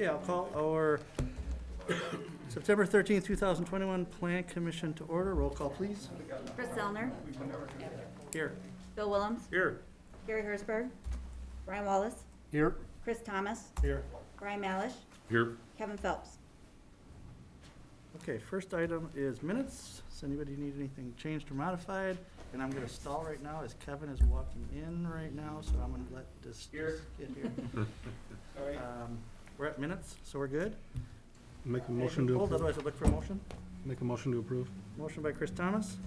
Okay, I'll call our September 13th, 2021 Plan Commission to order. Roll call, please. Chris Zellner. Here. Bill Willems. Here. Gary Hersberg. Brian Wallace. Here. Chris Thomas. Here. Brian Malish. Here. Kevin Phelps. Okay, first item is minutes. Does anybody need anything changed or modified? And I'm going to stall right now as Kevin is walking in right now, so I'm going to let this get here. All right. We're at minutes, so we're good. Make a motion to Hold, approve. otherwise I'll look for a motion. Make a motion to approve. Motion by Chris Thomas,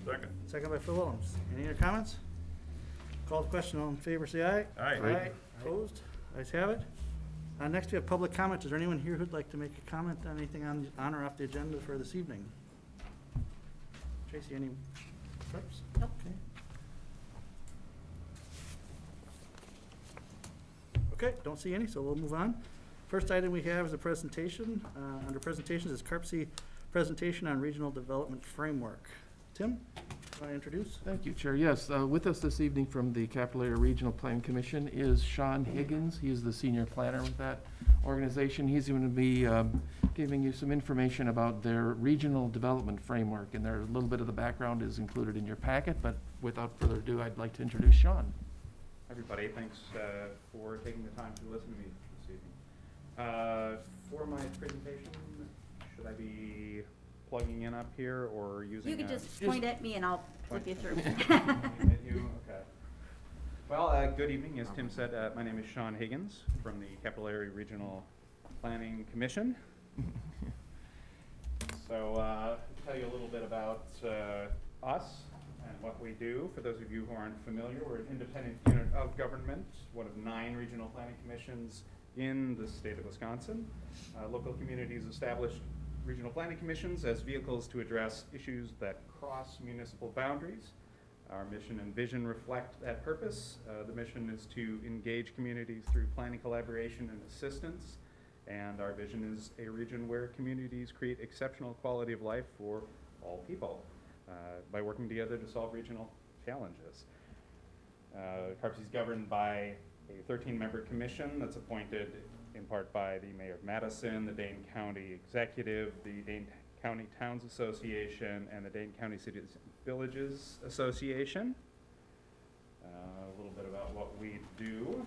Second. second by Phil Willems. Any other comments? Call the question. All in favor, say aye. Aye. Opposed? Ayes have it. Next, we have public comment. Is there anyone here who'd like to make a comment on anything on or off the agenda for this evening? Tracy, any clips? Nope. Okay, don't see any, so we'll move on. First item we have is a presentation. Under presentations is CARPC presentation on regional development framework. Tim, want to introduce? Thank you, Chair. Yes, with us this evening from the Capital Area Regional Plan Commission is Sean Higgins. He is the senior planner with that organization. He's going to be giving you some information about their regional development framework, and a little bit of the background is included in your packet, but without further ado, I'd like to introduce Sean. Everybody, thanks for taking the time to listen to me this evening. For my presentation, should I be plugging in up here or using? You can just point at me and I'll flip you through. At you, okay. Well, good evening. As Tim said, my name is Sean Higgins from the Capital Area Regional Planning Commission. So, to tell you a little bit about us and what we do. For those of you who aren't familiar, we're an independent unit of government, one of 9 regional planning commissions in the state of Wisconsin. Local communities established regional planning commissions as vehicles to address issues that cross municipal boundaries. Our mission and vision reflect that purpose. The mission is to engage communities through planning collaboration and assistance. And our vision is a region where communities create exceptional quality of life for all people by working together to solve regional challenges. CARPC is governed by a 13-member commission that's appointed in part by the Mayor of Madison, the Dane County Executive, the Dane County Towns Association, and the Dane County Cities and Villages Association. A little bit about what we do.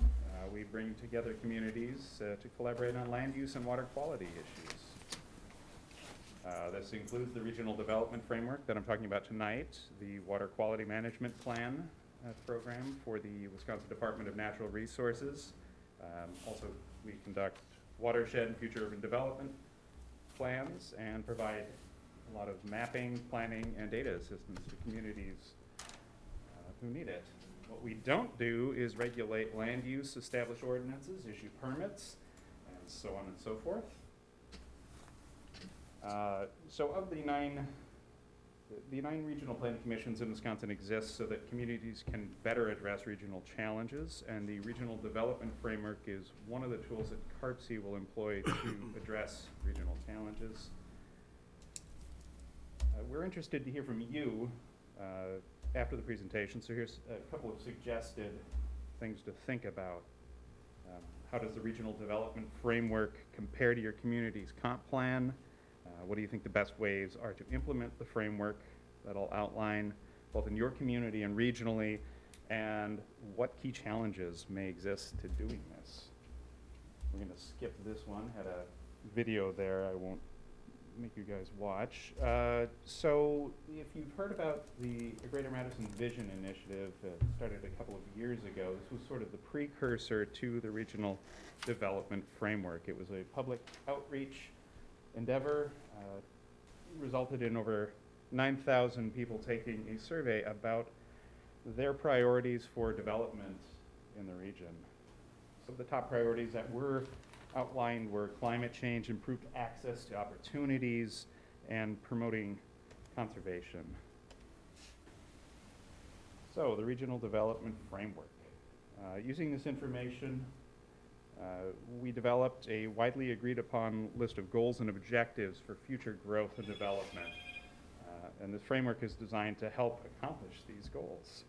We bring together communities to collaborate on land use and water quality issues. This includes the regional development framework that I'm talking about tonight, the water quality management plan program for the Wisconsin Department of Natural Resources. Also, we conduct watershed and future urban development plans and provide a lot of mapping, planning, and data assistance to communities who need it. What we don't do is regulate land use, establish ordinances, issue permits, and so on and so forth. So of the nine regional planning commissions in Wisconsin exist so that communities can better address regional challenges, and the regional development framework is one of the tools that CARPC will employ to address regional challenges. We're interested to hear from you after the presentation, so here's a couple of suggested things to think about. How does the regional development framework compare to your community's comp plan? What do you think the best ways are to implement the framework that I'll outline both in your community and regionally, and what key challenges may exist to doing this? We're going to skip this one. Had a video there I won't make you guys watch. So if you've heard about the Greater Madison Vision Initiative that started a couple of years ago, this was sort of the precursor to the regional development framework. It was a public outreach endeavor, resulted in over 9,000 people taking a survey about their priorities for development in the region. Some of the top priorities that were outlined were climate change, improved access to opportunities, and promoting conservation. So the regional development framework. Using this information, we developed a widely agreed upon list of goals and objectives for future growth and development. And this framework is designed to help accomplish these goals.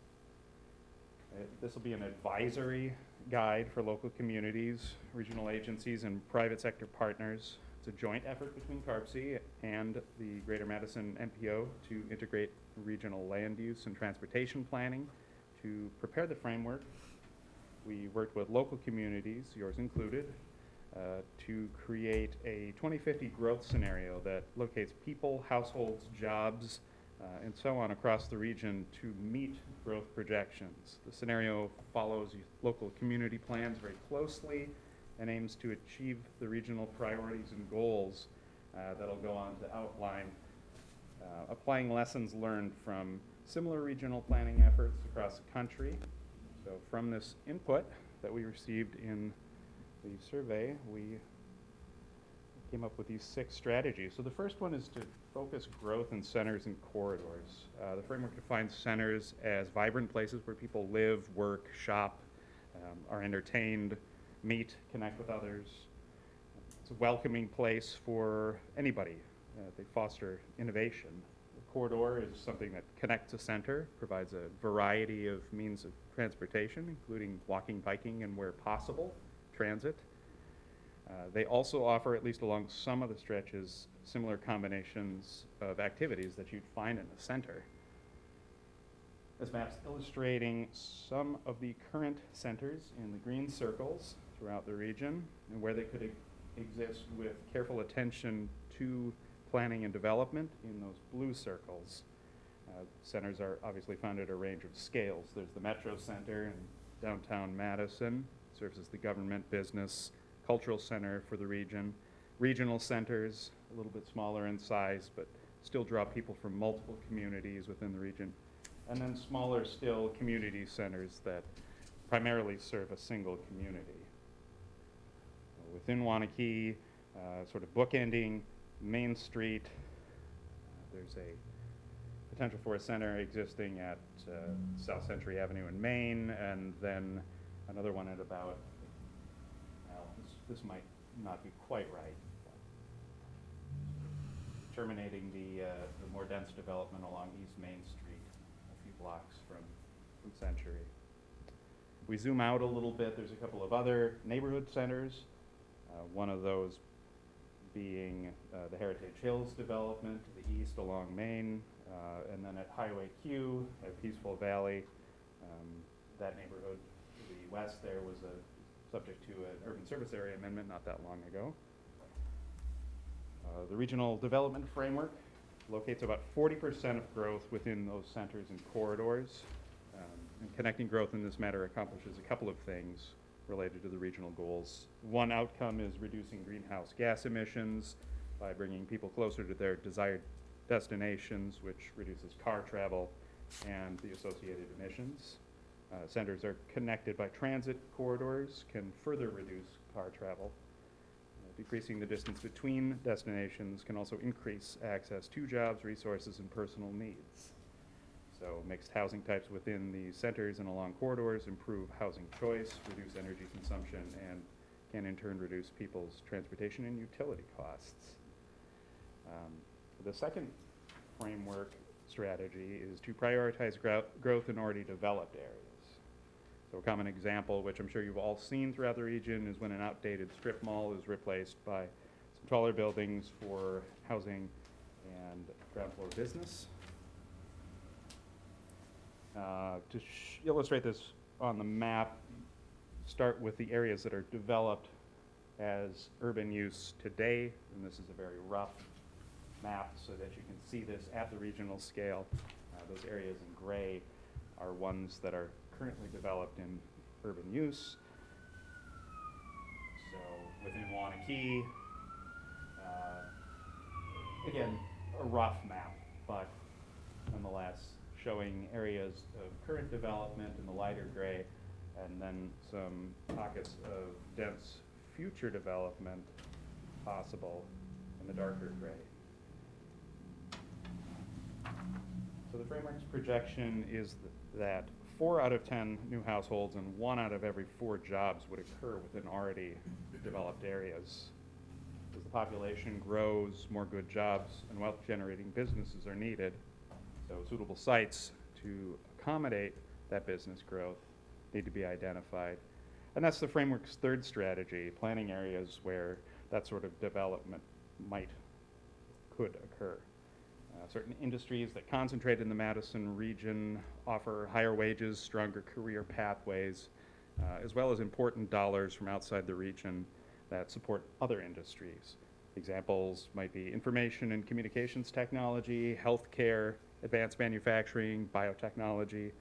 This will be an advisory guide for local communities, regional agencies, and private sector partners. It's a joint effort between CARPC and the Greater Madison MPO to integrate regional land use and transportation planning to prepare the framework. We worked with local communities, yours included, to create a 2050 growth scenario that locates people, households, jobs, and so on across the region to meet growth projections. The scenario follows local community plans very closely and aims to achieve the regional priorities and goals that'll go on to outline applying lessons learned from similar regional planning efforts across the country. So from this input that we received in the survey, we came up with these 6 strategies. So the first one is to focus growth in centers and corridors. The framework defines centers as vibrant places where people live, work, shop, are entertained, meet, connect with others. It's a welcoming place for anybody. They foster innovation. The corridor is something that connects a center, provides a variety of means of transportation, including walking, biking, and where possible, transit. They also offer, at least along some of the stretches, similar combinations of activities that you'd find in the center. This map's illustrating some of the current centers in the green circles throughout the region and where they could exist with careful attention to planning and development in those blue circles. Centers are obviously found at a range of scales. There's the Metro Center in downtown Madison, serves as the government, business, cultural center for the region. Regional centers, a little bit smaller in size, but still draw people from multiple communities within the region. And then smaller still community centers that primarily serve a single community. Within Waunakee, sort of bookending Main Street, there's a potential for a center existing at South Century Avenue in Maine, and then another one at about, well, this might not be quite right, but terminating the more dense development along East Main Street, a few blocks from Century. We zoom out a little bit, there's a couple of other neighborhood centers, one of those being the Heritage Hills development to the east along Main, and then at Highway Q at Peaceful Valley. That neighborhood to the west there was subject to an urban service area amendment not that long ago. The regional development framework locates about 40% of growth within those centers and corridors. And connecting growth in this matter accomplishes a couple of things related to the regional goals. One outcome is reducing greenhouse gas emissions by bringing people closer to their desired destinations, which reduces car travel and the associated emissions. Centers are connected by transit corridors, can further reduce car travel. Decreasing the distance between destinations can also increase access to jobs, resources, and personal needs. So mixed housing types within the centers and along corridors improve housing choice, reduce energy consumption, and can in turn reduce people's transportation and utility costs. The second framework strategy is to prioritize growth in already developed areas. So a common example, which I'm sure you've all seen throughout the region, is when an outdated strip mall is replaced by some taller buildings for housing and ground floor business. To illustrate this on the map, start with the areas that are developed as urban use today, and this is a very rough map so that you can see this at the regional scale. Those areas in gray are ones that are currently developed in urban use. So within Waunakee, again, a rough map, but nonetheless showing areas of current development in the lighter gray, and then some pockets of dense future development possible in the darker gray. So the framework's projection is that 4 out of 10 new households and 1 out of every 4 jobs would occur within already developed areas. As the population grows, more good jobs and wealth-generating businesses are needed. So suitable sites to accommodate that business growth need to be identified. And that's the framework's third strategy, planning areas where that sort of development could occur. Certain industries that concentrate in the Madison region offer higher wages, stronger career pathways, as well as important dollars from outside the region that support other industries. Examples might be information and communications technology, healthcare, advanced manufacturing, biotechnology.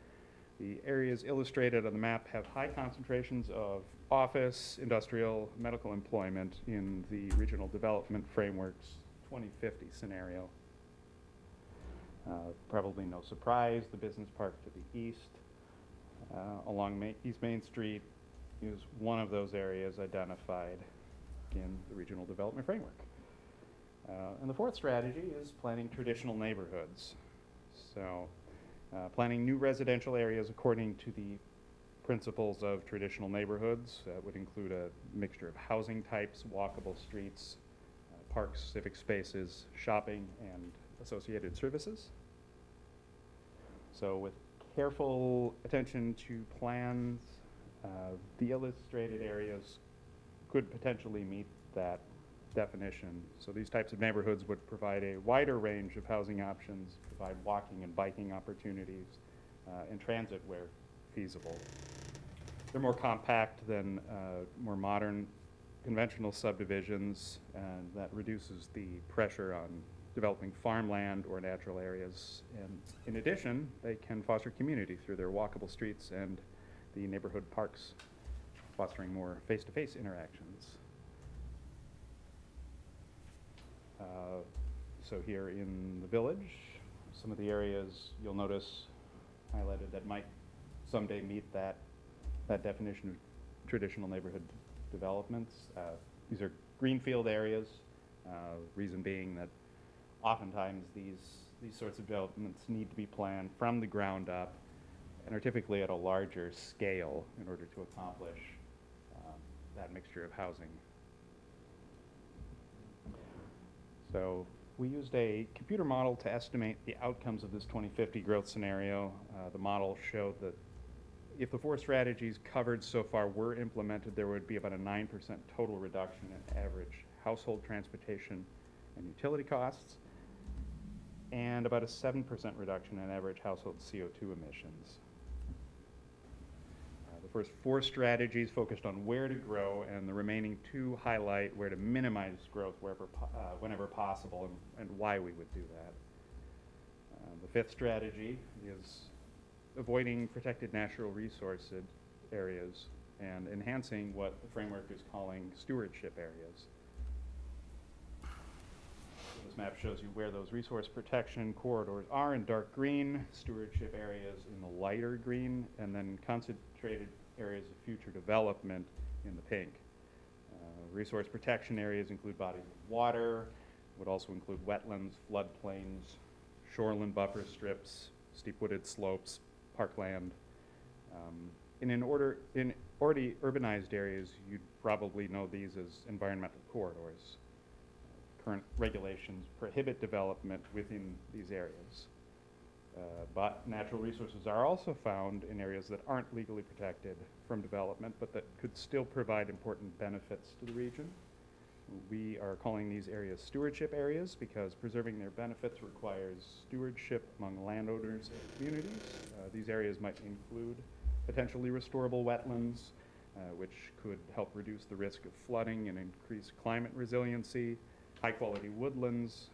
The areas illustrated on the map have high concentrations of office, industrial, medical employment in the Regional Development Framework's 2050 scenario. Probably no surprise, the business park to the east along East Main Street is one of those areas identified in the Regional Development Framework. And the fourth strategy is planning traditional neighborhoods. So planning new residential areas according to the principles of traditional neighborhoods would include a mixture of housing types, walkable streets, parks, civic spaces, shopping, and associated services. So with careful attention to plans, the illustrated areas could potentially meet that definition. So these types of neighborhoods would provide a wider range of housing options, provide walking and biking opportunities, and transit where feasible. They're more compact than more modern conventional subdivisions, and that reduces the pressure on developing farmland or natural areas. And in addition, they can foster community through their walkable streets and the neighborhood parks, fostering more face-to-face interactions. So here in the village, some of the areas you'll notice highlighted that might someday meet that definition of traditional neighborhood developments. These are greenfield areas, reason being that oftentimes these sorts of developments need to be planned from the ground up and are typically at a larger scale in order to accomplish that mixture of housing. So we used a computer model to estimate the outcomes of this 2050 growth scenario. The model showed that if the four strategies covered so far were implemented, there would be about a 9% total reduction in average household transportation and utility costs, and about a 7% reduction in average household CO2 emissions. The first four strategies focused on where to grow, and the remaining two highlight where to minimize growth whenever possible, and why we would do that. The fifth strategy is avoiding protected natural resource areas and enhancing what the framework is calling stewardship areas. This map shows you where those resource protection corridors are in dark green, stewardship areas in the lighter green, and then concentrated areas of future development in the pink. Resource protection areas include bodies of water, would also include wetlands, floodplains, shoreline buffer strips, steep wooded slopes, parkland. In already urbanized areas, you'd probably know these as environmental corridors. Current regulations prohibit development within these areas. But natural resources are also found in areas that aren't legally protected from development, but that could still provide important benefits to the region. We are calling these areas stewardship areas because preserving their benefits requires stewardship among landowners and communities. These areas might include potentially restorable wetlands, which could help reduce the risk of flooding and increase climate resiliency, high-quality woodlands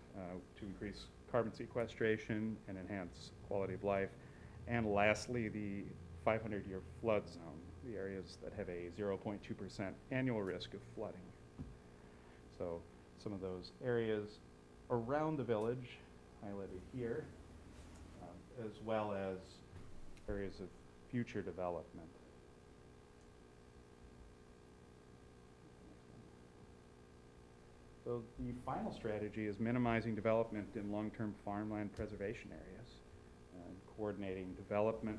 to increase carbon sequestration and enhance quality of life, and lastly, the 500-year flood zone, the areas that have a 0.2% annual risk of flooding. So some of those areas around the village, highlighted here, as well as areas of future development. So the final strategy is minimizing development in long-term farmland preservation areas and coordinating development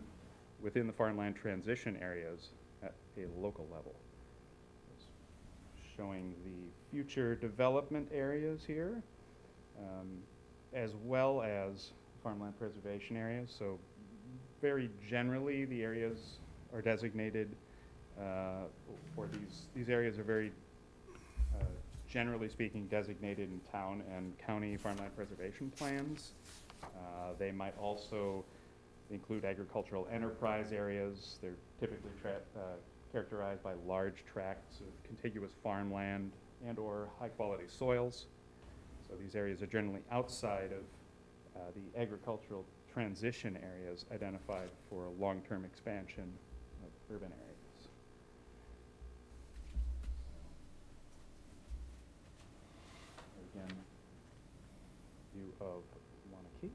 within the farmland transition areas at a local level. Showing the future development areas here, as well as farmland preservation areas. So very generally, the areas are designated, or these areas are very, generally speaking, designated in town and county farmland preservation plans. They might also include agricultural enterprise areas. They're typically characterized by large tracts of contiguous farmland and/or high-quality soils. So these areas are generally outside of the agricultural transition areas identified for long-term expansion of urban areas. Again, view of Waunakee.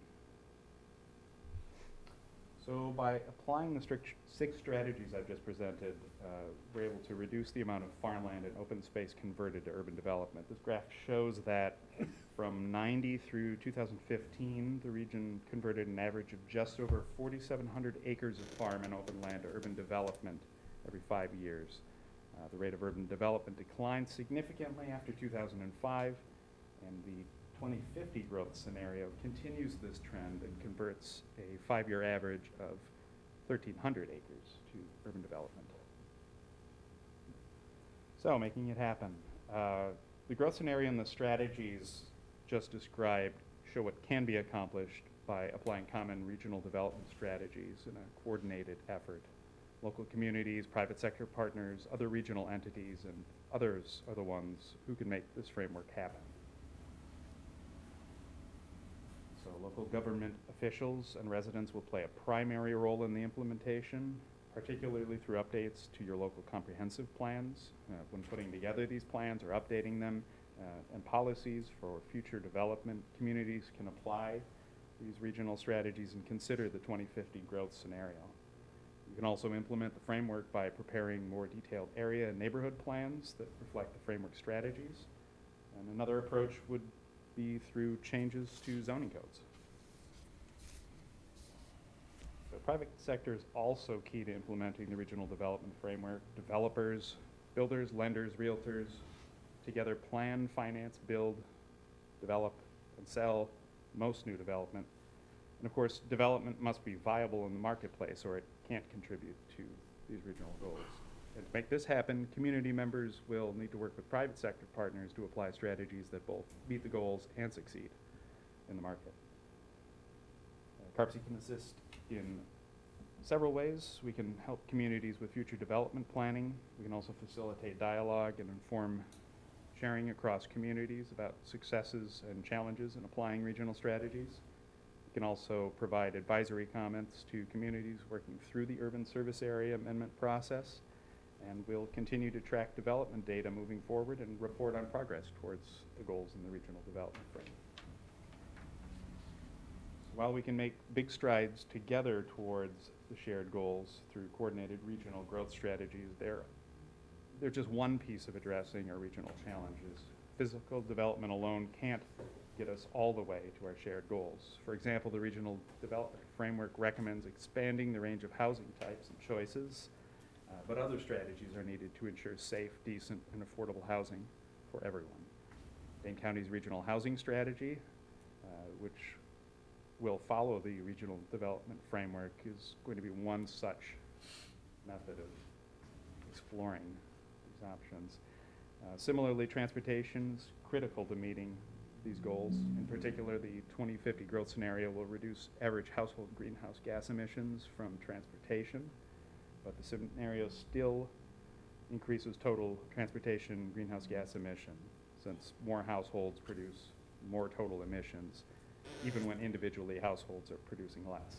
So by applying the six strategies I've just presented, we're able to reduce the amount of farmland and open space converted to urban development. This graph shows that from 90 through 2015, the region converted an average of just over 4,700 acres of farm and open land to urban development every 5 years. The rate of urban development declined significantly after 2005, and the 2050 growth scenario continues this trend and converts a 5-year average of 1,300 acres to urban development. So, making it happen. The growth scenario and the strategies just described show what can be accomplished by applying common regional development strategies in a coordinated effort. Local communities, private sector partners, other regional entities, and others are the ones who can make this framework happen. So local government officials and residents will play a primary role in the implementation, particularly through updates to your local comprehensive plans. When putting together these plans or updating them and policies for future development, communities can apply these regional strategies and consider the 2050 growth scenario. You can also implement the framework by preparing more detailed area and neighborhood plans that reflect the framework strategies. And another approach would be through changes to zoning codes. The private sector is also key to implementing the regional development framework. Developers, builders, lenders, realtors together plan, finance, build, develop, and sell most new development. And of course, development must be viable in the marketplace or it can't contribute to these regional goals. And to make this happen, community members will need to work with private sector partners to apply strategies that both meet the goals and succeed in the market. CARPC can assist in several ways. We can help communities with future development planning. We can also facilitate dialogue and inform sharing across communities about successes and challenges in applying regional strategies. We can also provide advisory comments to communities working through the urban service area amendment process. And we'll continue to track development data moving forward and report on progress towards the goals in the regional development framework. So while we can make big strides together towards the shared goals through coordinated regional growth strategies, they're just one piece of addressing our regional challenges. Physical development alone can't get us all the way to our shared goals. For example, the regional development framework recommends expanding the range of housing types and choices, but other strategies are needed to ensure safe, decent, and affordable housing for everyone. Dane County's regional housing strategy, which will follow the regional development framework, is going to be one such method of exploring these options. Similarly, transportation is critical to meeting these goals. In particular, the 2050 growth scenario will reduce average household greenhouse gas emissions from transportation, but the scenario still increases total transportation greenhouse gas emission, since more households produce more total emissions, even when individually households are producing less.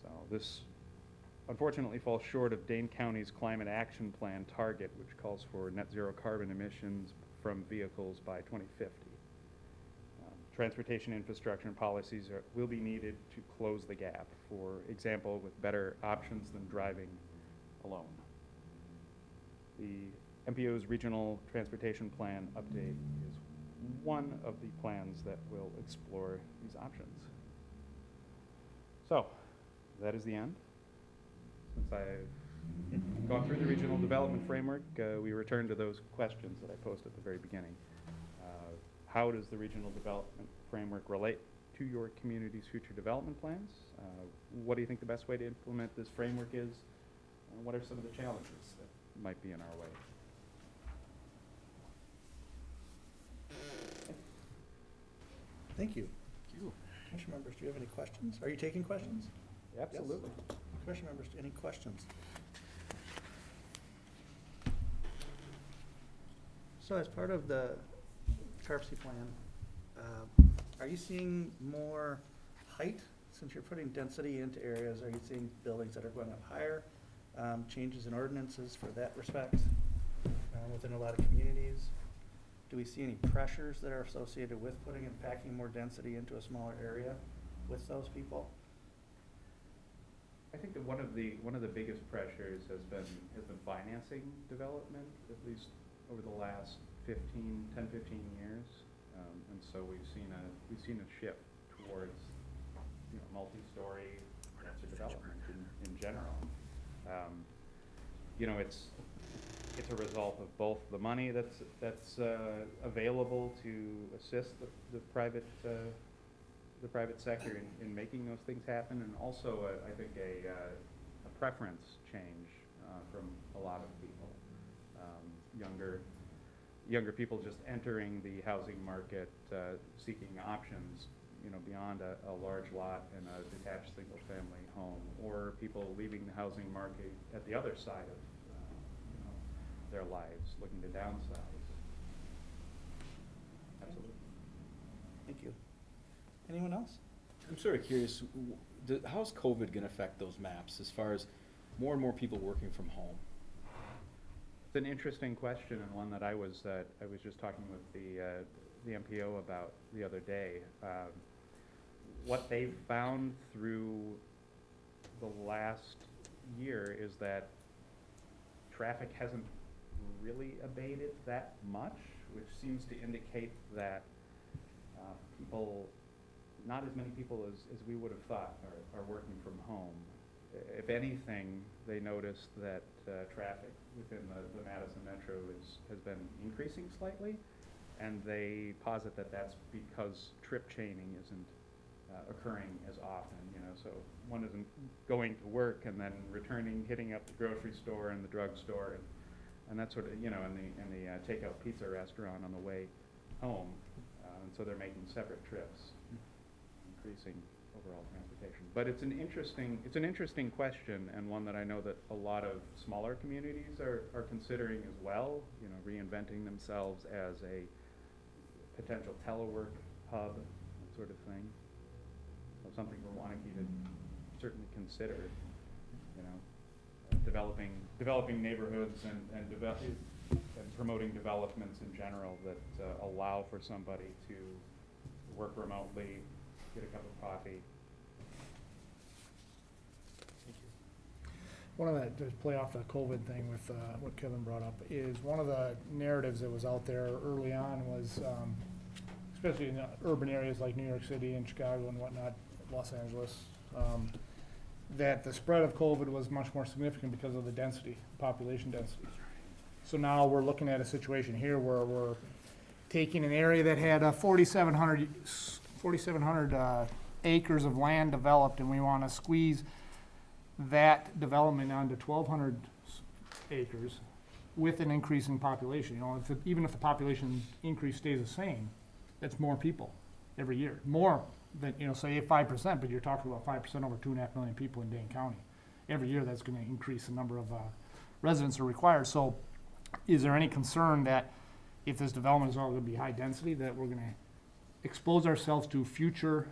So this unfortunately falls short of Dane County's Climate Action Plan target, which calls for net zero carbon emissions from vehicles by 2050. Transportation infrastructure and policies will be needed to close the gap, for example, with better options than driving alone. The MPO's Regional Transportation Plan update is one of the plans that will explore these options. So, that is the end. Since I've gone through the regional development framework, we return to those questions that I posed at the very beginning. How does the regional development framework relate to your community's future development plans? What do you think the best way to implement this framework is? and what are some of the challenges that might be in our way? Thank you. Commission members, do you have any questions? Are you taking questions? Absolutely. Commission members, any questions? So as part of the CARPC plan, are you seeing more height? Since you're putting density into areas, are you seeing buildings that are going up higher? Changes in ordinances for that respect within a lot of communities? Do we see any pressures that are associated with putting and packing more density into a smaller area with those people? I think that one of the biggest pressures has been financing development, at least over the last 10, 15 years. And so we've seen a shift towards, multi-story denser development in general. It's a result of both the money that's available to assist the private sector in making those things happen, and also I think a preference change from a lot of people, younger people just entering the housing market, seeking options, beyond a large lot and a detached single-family home, or people leaving the housing market at the other side of their lives, looking to downsize. Absolutely. Thank you. Anyone else? I'm sort of curious, how's COVID going to affect those maps as far as more and more people working from home? It's an interesting question, and one that I was just talking with the MPO about the other day. What they've found through the last year is that traffic hasn't really abated that much, which seems to indicate that not as many people as we would have thought are working from home. If anything, they noticed that traffic within the Madison metro has been increasing slightly, and they posit that that's because trip chaining isn't occurring as often, so one isn't going to work and then returning, hitting up the grocery store and the drugstore and that sort of, and the takeout pizza restaurant on the way home, and so they're making separate trips, increasing overall transportation. But it's an interesting question, and one that I know that a lot of smaller communities are considering as well, reinventing themselves as a potential telework hub, that sort of thing. So something for Waunakee to certainly consider, developing neighborhoods and promoting developments in general that allow for somebody to work remotely, get a cup of coffee. One of the, to play off the COVID thing with what Kevin brought up, is one of the narratives that was out there early on was, especially in urban areas like New York City and Chicago and whatnot, Los Angeles, that the spread of COVID was much more significant because of the density, population density. So now we're looking at a situation here where we're taking an area that had 4,700 acres of land developed, and we want to squeeze that development onto 1,200 acres with an increase in population. Even if the population increase stays the same, that's more people every year. More than, say 5%, but you're talking about 5% over 2.5 million people in Dane County. Every year that's going to increase the number of residents are required. So is there any concern that if this development is all going to be high density, that we're going to expose ourselves to future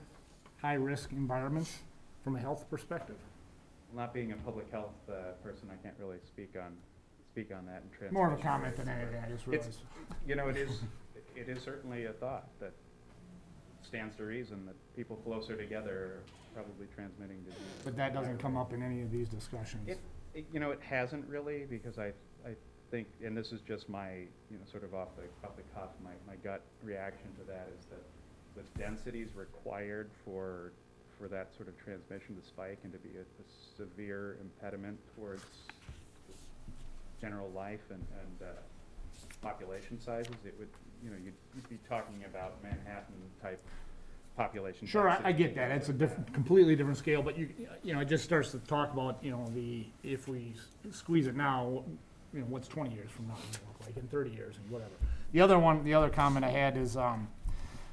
high-risk environments from a health perspective? Not being a public health person, I can't really speak on that in transmission. More of a comment than anything, I just realized. It is certainly a thought that stands to reason that people closer together are probably transmitting disease. But that doesn't come up in any of these discussions. It hasn't really, because I think, and this is just my, sort of off the cuff, my gut reaction to that is that the densities required for that sort of transmission to spike and to be a severe impediment towards general life and population sizes, it would, you'd be talking about Manhattan type population. Sure, I density. get that, it's a completely different scale, but you know, it just starts to talk about, you know, if we squeeze it now, you know, what's 20 years from now gonna look like, in 30 years, and whatever. The other comment I had is,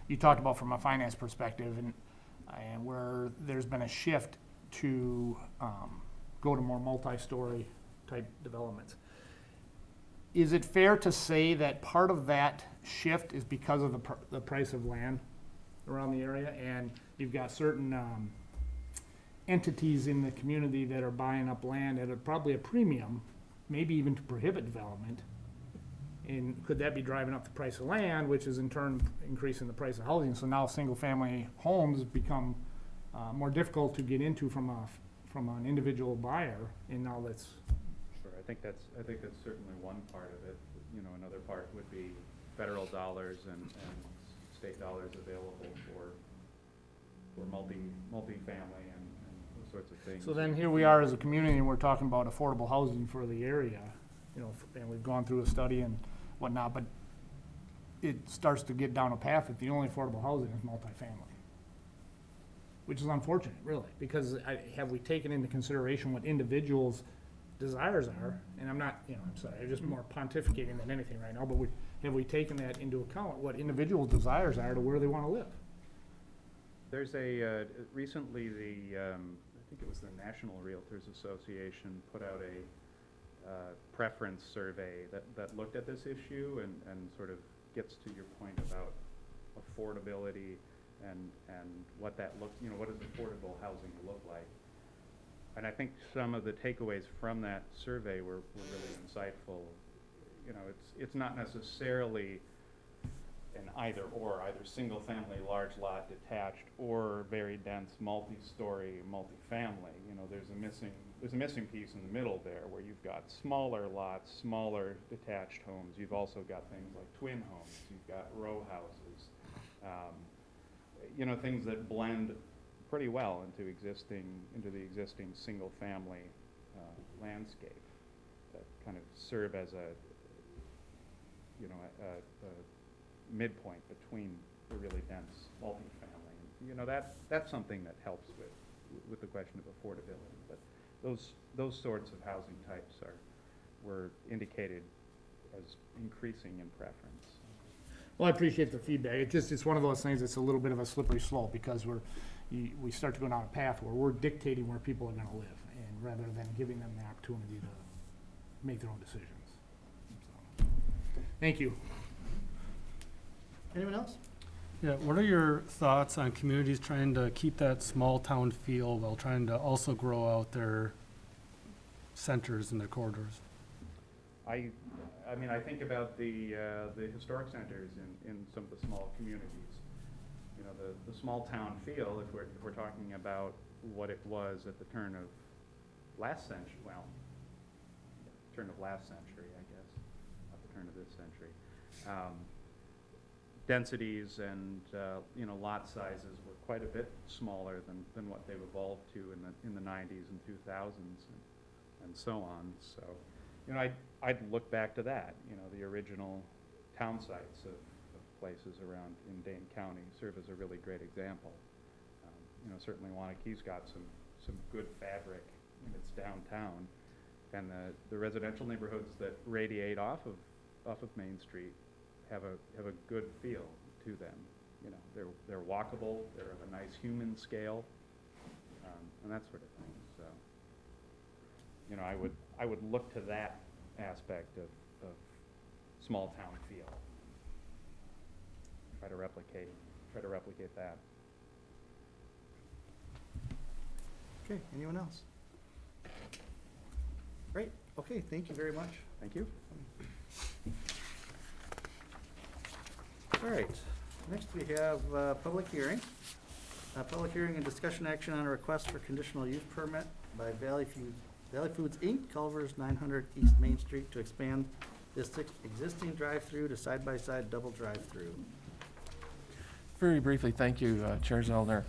you talked about from a finance perspective, and where there's been a shift to, go to more multi-story type developments. Is it fair to say that part of that shift is because of the price of land around the area, and you've got certain entities in the community that are buying up land at probably a premium, maybe even to prohibit development? And could that be driving up the price of land, which is in turn increasing the price of housing? So now single-family homes become more difficult to get into from an individual buyer, and now that's. Sure, I think that's certainly one part of it. You know, another part would be federal dollars and state dollars available for multi-family and those sorts of things. So then here we are as a community, and we're talking about affordable housing for the area, you know, and we've gone through a study and whatnot, but it starts to get down a path that the only affordable housing is multifamily, which is unfortunate, really, because have we taken into consideration what individuals' desires are? And I'm not, you know, I'm sorry, I'm just more pontificating than anything right now, but have we taken that into account, what individuals' desires are to where they want to live? There's recently I think it was the National Realtors Association put out a preference survey that looked at this issue and sort of gets to your point about affordability and what that you know, what does affordable housing look like? And I think some of the takeaways from that survey were really insightful. You know, it's not necessarily an either single family, large lot, detached, or very dense, multi-story, multifamily. You know, there's a missing piece in the middle there where you've got smaller lots, smaller detached homes. You've also got things like twin homes. You've got row houses. You know, things that blend pretty well into the existing single family landscape that kind of serve as a midpoint between the really dense multifamily. You know, that's something that helps with the question of affordability. But those sorts of housing types were indicated as increasing in preference. Well, I appreciate the feedback. It's one of those things that's a little bit of a slippery slope, because we start to go down a path where we're dictating where people are gonna live, and rather than giving them the opportunity to make their own decisions. So, thank you. Anyone else? Yeah, what are your thoughts on communities trying to keep that small town feel while trying to also grow out their centers and their corridors? I mean, I think about the historic centers in some of the small communities. You know, the small town feel, if we're talking about what it was at the turn of last century, turn of last century, I guess, not the turn of this century. Densities and you know, lot sizes were quite a bit smaller than what they've evolved to in the 90s and 2000s and so on. So, you know, I'd look back to that. You know, the original town sites of places around in Dane County serve as a really great example. You know, certainly Waunakee's got some good fabric in its downtown, and the residential neighborhoods that radiate off of Main Street have a good feel to them. You know, they're walkable, they're of a nice human scale, and that sort of thing. So, you know, I would look to that aspect of small town feel. Try to replicate that. Okay, anyone else? Great, okay, thank you very much. Thank you. All right, next we have public hearing. Public hearing and discussion action on a request for conditional use permit by Valley Foods, Inc., Culver's 900 East Main Street, to expand this existing drive-through to side-by-side double drive-through. Very briefly, thank you, Chair Zellner.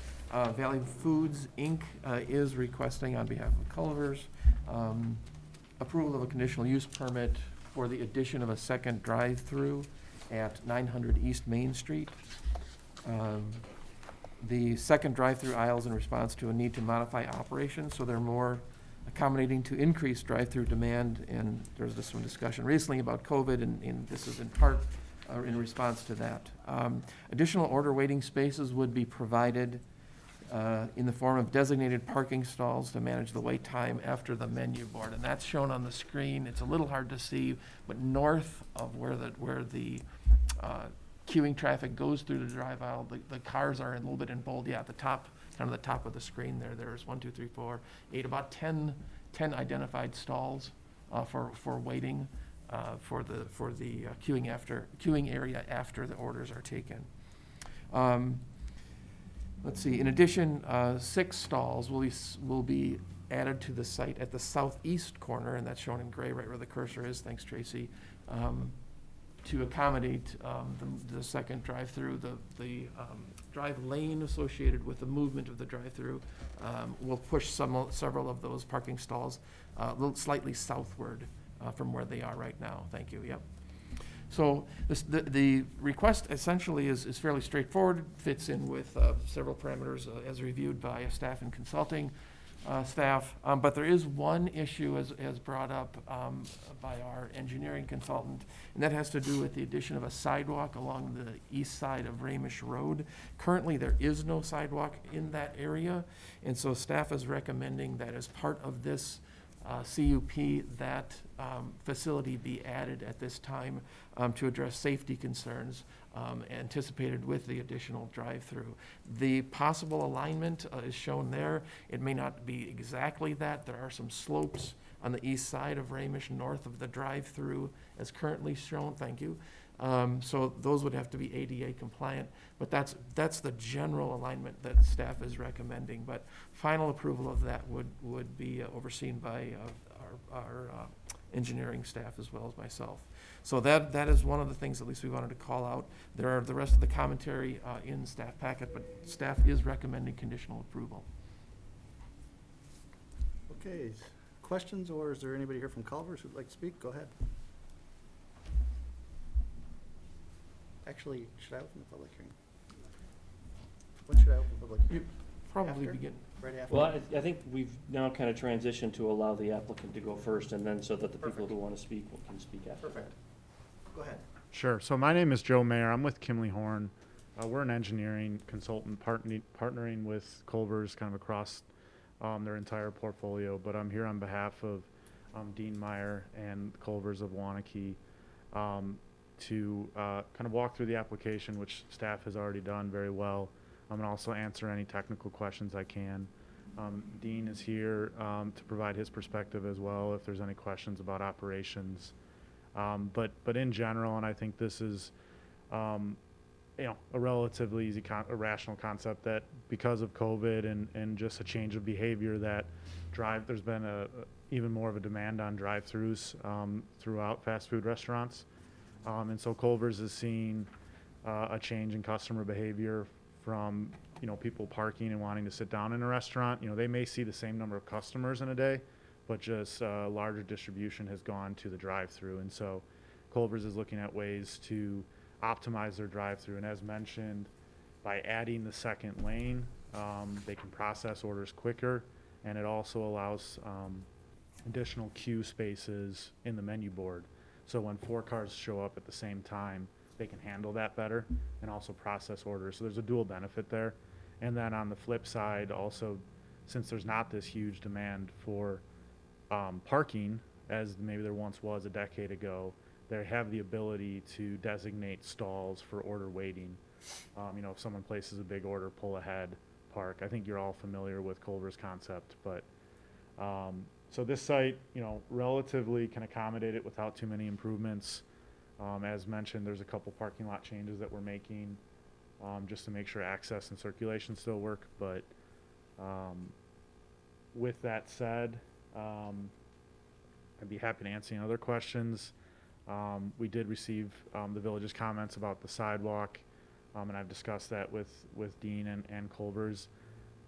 Valley Foods, Inc. Is requesting on behalf of Culver's approval of a conditional use permit for the addition of a second drive-through at 900 East Main Street. the second drive-through aisles in response to a need to modify operations, so they're more accommodating to increase drive-through demand. And there's just some discussion recently about COVID, and this is in part in response to that. Additional order waiting spaces would be provided in the form of designated parking stalls to manage the wait time after the menu board, and that's shown on the screen. It's a little hard to see, but north of where the queuing traffic goes through the drive aisle, the cars are a little bit in bold. Yeah, at the top, kind of the top of the screen there. There's 1, 2, 3, 4, 8, about 10 identified stalls for waiting for the queuing area after the orders are taken. Let's see, in addition, 6 stalls will be added to the site at the southeast corner, and that's shown in gray right where the cursor is, thanks Tracy, to accommodate the second drive-through. The drive lane associated with the movement of the drive-through will push several of those parking stalls a little slightly southward from where they are right now. Thank you, yep. So the request essentially is fairly straightforward, fits in with several parameters as reviewed by staff and consulting staff. But there is one issue as brought up by our engineering consultant, and that has to do with the addition of a sidewalk along the east side of Ramish Road. Currently, there is no sidewalk in that area, and so staff is recommending that as part of this CUP, that facility be added at this time to address safety concerns anticipated with the additional drive-through. The possible alignment is shown there. It may not be exactly that. There are some slopes on the east side of Ramish north of the drive-through as currently shown. Thank you. So those would have to be ADA compliant, but that's the general alignment that staff is recommending. But final approval of that would be overseen by our engineering staff as well as myself. So that is one of the things at least we wanted to call out. There are the rest of the commentary in staff packet, but staff is recommending conditional approval. Okay, questions, or is there anybody here from Culvers who'd like to speak? Go ahead. Actually, should I open the public hearing? When should I open the public hearing? Probably After? begin. Right after? Well, I think we've now kind of transitioned to allow the applicant to go first, and then so that the people Perfect. who want to speak can speak after. Perfect. Go ahead. Sure. So my name is Joe Mayer. I'm with Kimley Horn. We're an engineering consultant partnering with Culvers kind of across their entire portfolio, but I'm here on behalf of Dean Meyer and Culvers of Waunakee to kind of walk through the application, which staff has already done very well, and also answer any technical questions I can. Dean is here to provide his perspective as well if there's any questions about operations. But in general, and I think this is a relatively easy, rational concept that because of COVID and just a change of behavior that there's been even more of a demand on drive-throughs throughout fast food restaurants. And so Culvers is seeing a change in customer behavior from, people parking and wanting to sit down in a restaurant. They may see the same number of customers in a day, but just larger distribution has gone to the drive-through. And so Culvers is looking at ways to optimize their drive-through. And as mentioned, by adding the second lane, they can process orders quicker, and it also allows additional queue spaces in the menu board. So when 4 cars show up at the same time, they can handle that better and also process orders. So there's a dual benefit there. And then on the flip side, also, since there's not this huge demand for parking, as maybe there once was a decade ago, they have the ability to designate stalls for order waiting. If someone places a big order, pull ahead, park. I think you're all familiar with Culver's concept, but so this site, relatively can accommodate it without too many improvements. As mentioned, there's a couple parking lot changes that we're making just to make sure access and circulation still work. But with that said, I'd be happy to answer any other questions. We did receive the village's comments about the sidewalk, and I've discussed that with Dean and Culvers.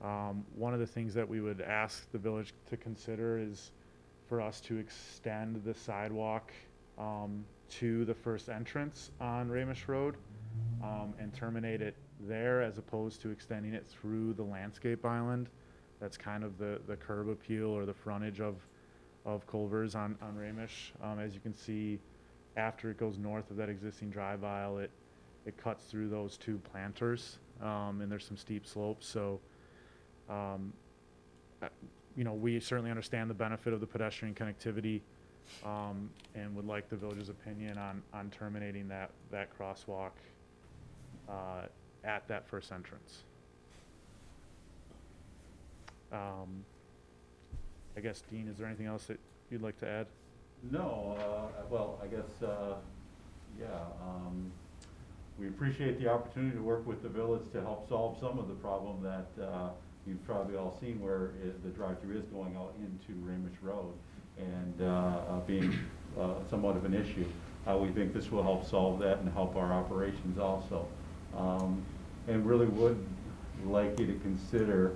One of the things that we would ask the village to consider is for us to extend the sidewalk to the first entrance on Ramish Road and terminate it there as opposed to extending it through the landscape island. That's kind of the curb appeal or the frontage of Culver's on Ramish. As you can see, after it goes north of that existing drive aisle, it cuts through those two planters, and there's some steep slopes. So, we certainly understand the benefit of the pedestrian connectivity, and would like the village's opinion on terminating that crosswalk at that first entrance. I guess, Dean, is there anything else that you'd like to add? No, well, I guess, we appreciate the opportunity to work with the village to help solve some of the problem that you've probably all seen where the drive-through is going out into Ramish Road and being somewhat of an issue. We think this will help solve that and help our operations also. And really would like you to consider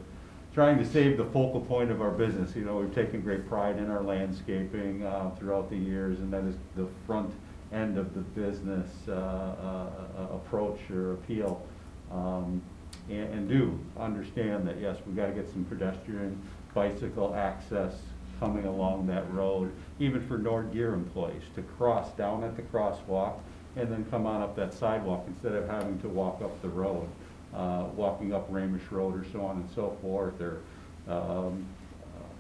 trying to save the focal point of our business. We've taken great pride in our landscaping throughout the years, and that is the front end of the business approach or appeal. And do understand that, yes, we've got to get some pedestrian bicycle access coming along that road, even for Nord Gear employees to cross down at the crosswalk and then come on up that sidewalk instead of having to walk up the road. Walking up Ramish Road or so on and so forth, or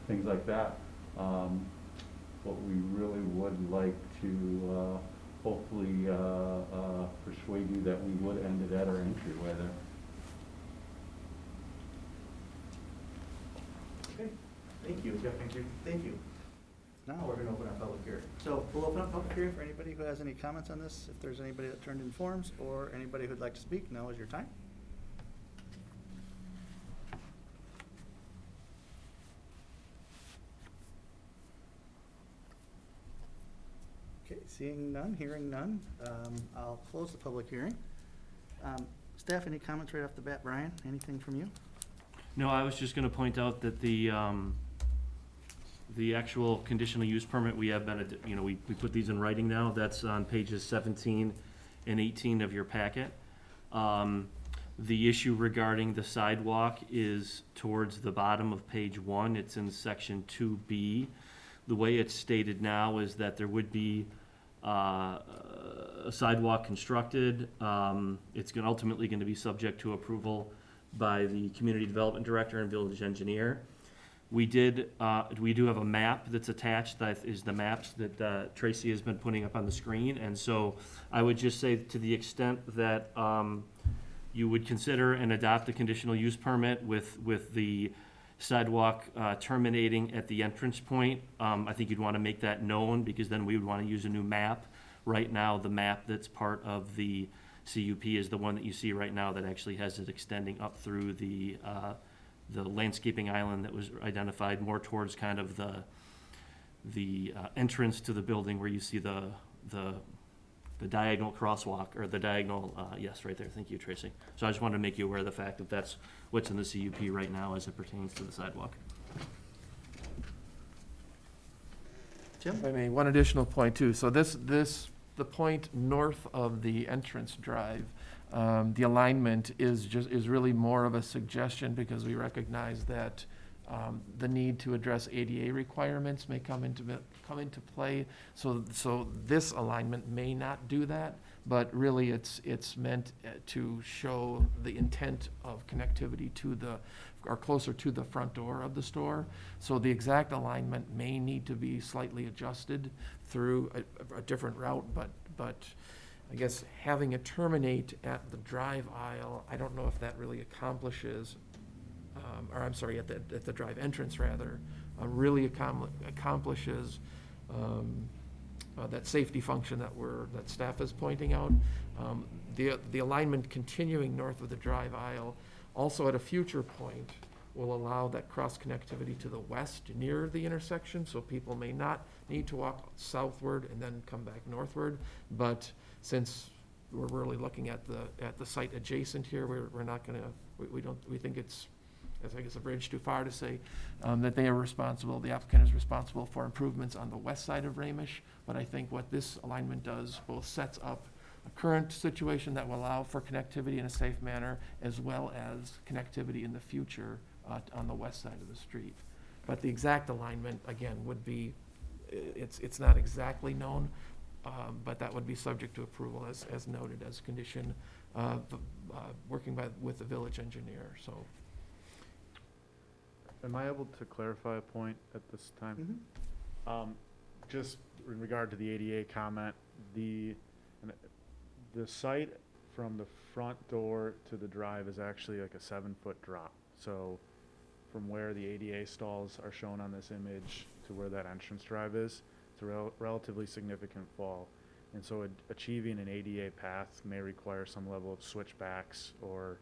things like that. But we really would like to hopefully persuade you that we would end it at our entryway there. Okay, thank you. Thank you. Now we're gonna open our public hearing. So we'll open up public hearing for anybody who has any comments on this. If there's anybody that turned in forms or anybody who'd like to speak, now is your time. Okay, seeing none, hearing none, I'll close the public hearing. Staff, any comments right off the bat? Brian, anything from you? No, I was just gonna point out that the actual conditional use permit, we have been, we put these in writing now. That's on pages 17 and 18 of your packet. The issue regarding the sidewalk is towards the bottom of page 1. It's in section 2B. The way it's stated now is that there would be a sidewalk constructed. It's ultimately going to be subject to approval by the community development director and village engineer. We do have a map that's attached. That is the maps that Tracy has been putting up on the screen. And so I would just say, to the extent that you would consider and adopt a conditional use permit with the sidewalk terminating at the entrance point, I think you'd want to make that known, because then we would want to use a new map. Right now, the map that's part of the CUP is the one that you see right now that actually has it extending up through the landscaping island that was identified more towards kind of the entrance to the building, where you see the diagonal crosswalk, or the diagonal, yes, right there. Thank you, Tracy. So I just wanted to make you aware of the fact that that's what's in the CUP right now as it pertains to the sidewalk. Tim? If I may, one additional point too. So the point north of the entrance drive, the alignment is really more of a suggestion, because we recognize that the need to address ADA requirements may come into play. So this alignment may not do that, but really it's meant to show the intent of connectivity to or closer to the front door of the store. So the exact alignment may need to be slightly adjusted through a different route, but I guess having it terminate at the drive aisle, I don't know if that really accomplishes, at the drive entrance rather, really accomplishes that safety function that staff is pointing out. The alignment continuing north of the drive aisle also at a future point will allow that cross connectivity to the west near the intersection, so people may not need to walk southward and then come back northward. But since we're really looking at the site adjacent here, we're not gonna, we think it's, I guess, a bridge too far to say that they are responsible, the applicant is responsible for improvements on the west side of Ramish. But I think what this alignment does both sets up current situation that will allow for connectivity in a safe manner, as well as connectivity in the future on the west side of the street. But the exact alignment, again, would be, it's not exactly known, but that would be subject to approval as noted, as a condition, working with the village engineer, so. Am I able to clarify a point at this time? Just in regard to the ADA comment, the site from the front door to the drive is actually like a 7-foot drop. So from where the ADA stalls are shown on this image to where that entrance drive is, it's a relatively significant fall. And so achieving an ADA path may require some level of switchbacks or,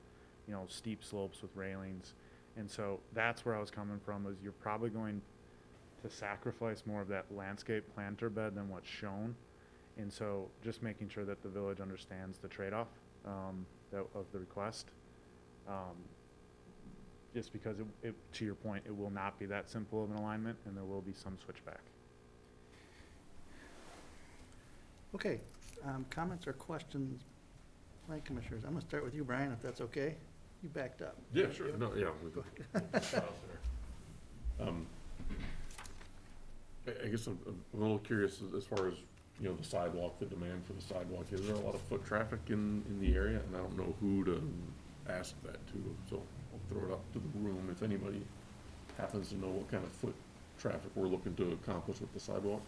steep slopes with railings. And so that's where I was coming from, is you're probably going to sacrifice more of that landscape planter bed than what's shown. And so just making sure that the village understands the trade-off of the request. Just because to your point, it will not be that simple of an alignment, and there will be some switchback. Okay, comments or questions, Planning Commissioners? I'm gonna start with you, Brian, if that's okay. You backed up. Yeah, sure, no, yeah. I guess I'm a little curious as far as, the sidewalk, the demand for the sidewalk. Is there a lot of foot traffic in the area? And I don't know who to ask that to, so I'll throw it up to the room if anybody happens to know what kind of foot traffic we're looking to accomplish with the sidewalk.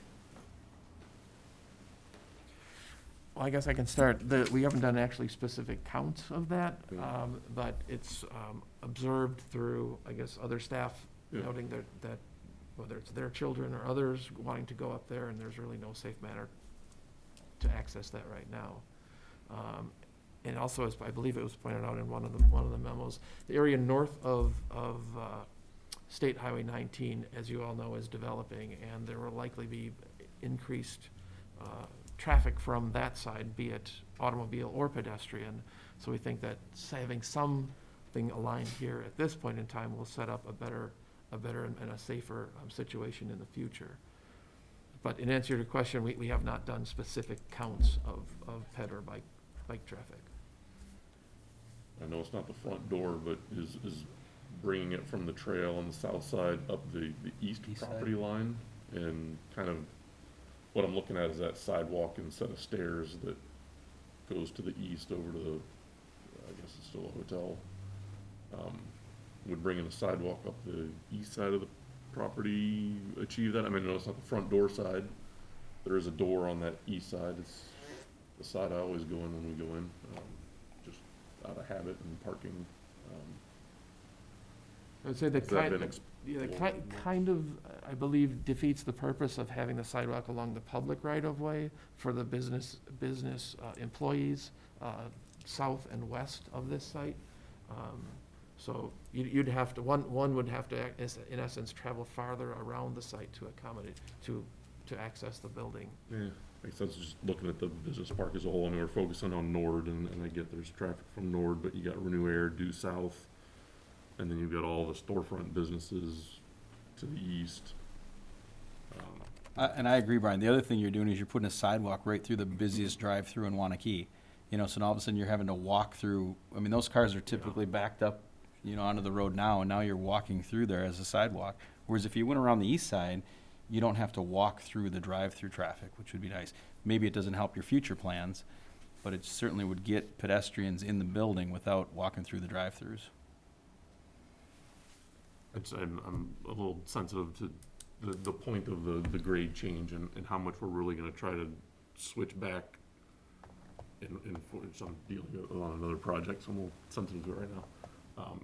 Well, I guess I can start. We haven't done actually specific counts of that, Yeah. but it's observed through, I guess, other staff Yeah. noting that whether it's their children or others wanting to go up there, and there's really no safe manner to access that right now. And also, as I believe it was pointed out in one of the memos, the area north of State Highway 19, as you all know, is developing, and there will likely be increased traffic from that side, be it automobile or pedestrian. So we think that having something aligned here at this point in time will set up a better and a safer situation in the future. But in answer to your question, we have not done specific counts of ped or bike traffic. I know it's not the front door, but is bringing it from the trail on the south side up the east property line, and kind of what I'm looking at is that sidewalk and set of stairs that goes to the east over to the, I guess it's still a hotel. Would bringing a sidewalk up the east side of the property achieve that? I mean, no, it's not the front door side. There is a door on that east side. It's the side I always go in when we go in, just out of habit and parking. I would say the Has that been kind of, I believe, defeats the purpose of having the sidewalk along the public right-of-way for the business employees south and west of this site. So you'd have to, one would have to, in essence, travel farther around the site to accommodate, to access the building. Yeah, makes sense. Just looking at the business park as a whole. I mean, we're focusing on Nord, and I get there's traffic from Nord, but you got Renew Air due south, and then you've got all the storefront businesses to the east. And I agree, Brian. The other thing you're doing is you're putting a sidewalk right through the busiest drive-through in Waunakee. So all of a sudden you're having to walk through, I mean, those cars are typically backed up, onto the road now, and now you're walking through there as a sidewalk. Whereas if you went around the east side, you don't have to walk through the drive-through traffic, which would be nice. Maybe it doesn't help your future plans, but it certainly would get pedestrians in the building without walking through the drive-throughs. I'm a little sensitive to the point of the grade change and how much we're really gonna try to switch back in for some dealing on another project, so I'm a little sensitive to it right now.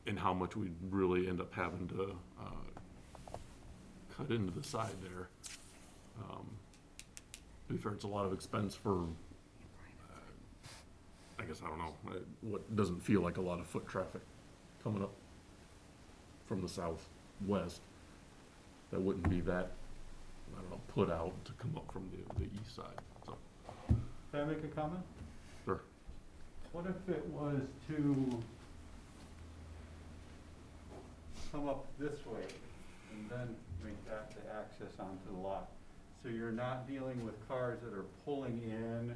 And how much we'd really end up having to cut into the side there. To be fair, it's a lot of expense for, I guess, I don't know, what doesn't feel like a lot of foot traffic coming up from the southwest. That wouldn't be that, I don't know, put out to come up from the east side, so. Can I make a comment? Sure. What if it was to come up this way and then make that the access onto the lot? So you're not dealing with cars that are pulling in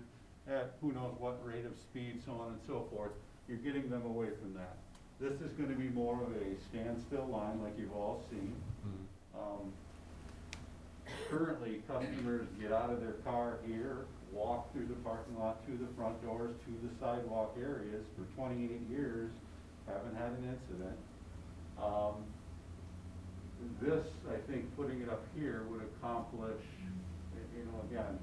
at who knows what rate of speed, so on and so forth, you're getting them away from that. This is gonna be more of a standstill line like you've all seen. Currently, customers get out of their car here, walk through the parking lot to the front doors, to the sidewalk areas for 28 years, haven't had an incident. This, I think, putting it up here would accomplish, you know, again,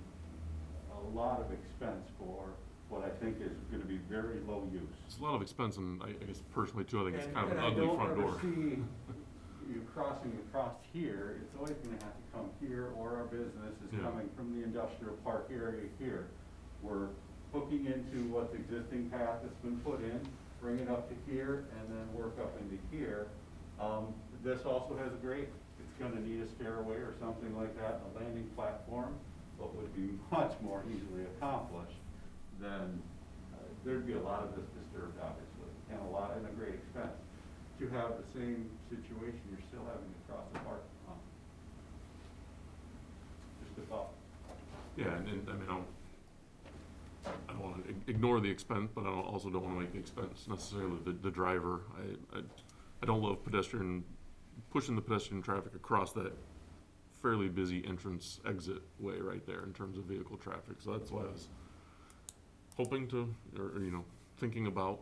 a lot of expense for what I think is gonna be very low use. It's a lot of expense, and I guess personally too, I think it's kind of And an I ugly don't front ever door. see you crossing across here, it's always gonna have to come here, or our business is Yeah. coming from the industrial park area here. We're hooking into what's existing path that's been put in, bring it up to here, and then work up into here. This also has a grate, it's gonna need a stairway or something like that, a landing platform, but would be much more easily accomplished than, there'd be a lot of this disturbed, obviously, and a great expense. To have the same situation, you're still having to cross the parking lot. Just a thought. Yeah, and I mean, I don't wanna ignore the expense, but I also don't wanna make the expense necessarily the driver. I don't love pushing the pedestrian traffic across that fairly busy entrance exit way right there in terms of vehicle traffic. So that's why I was hoping to, or you know, thinking about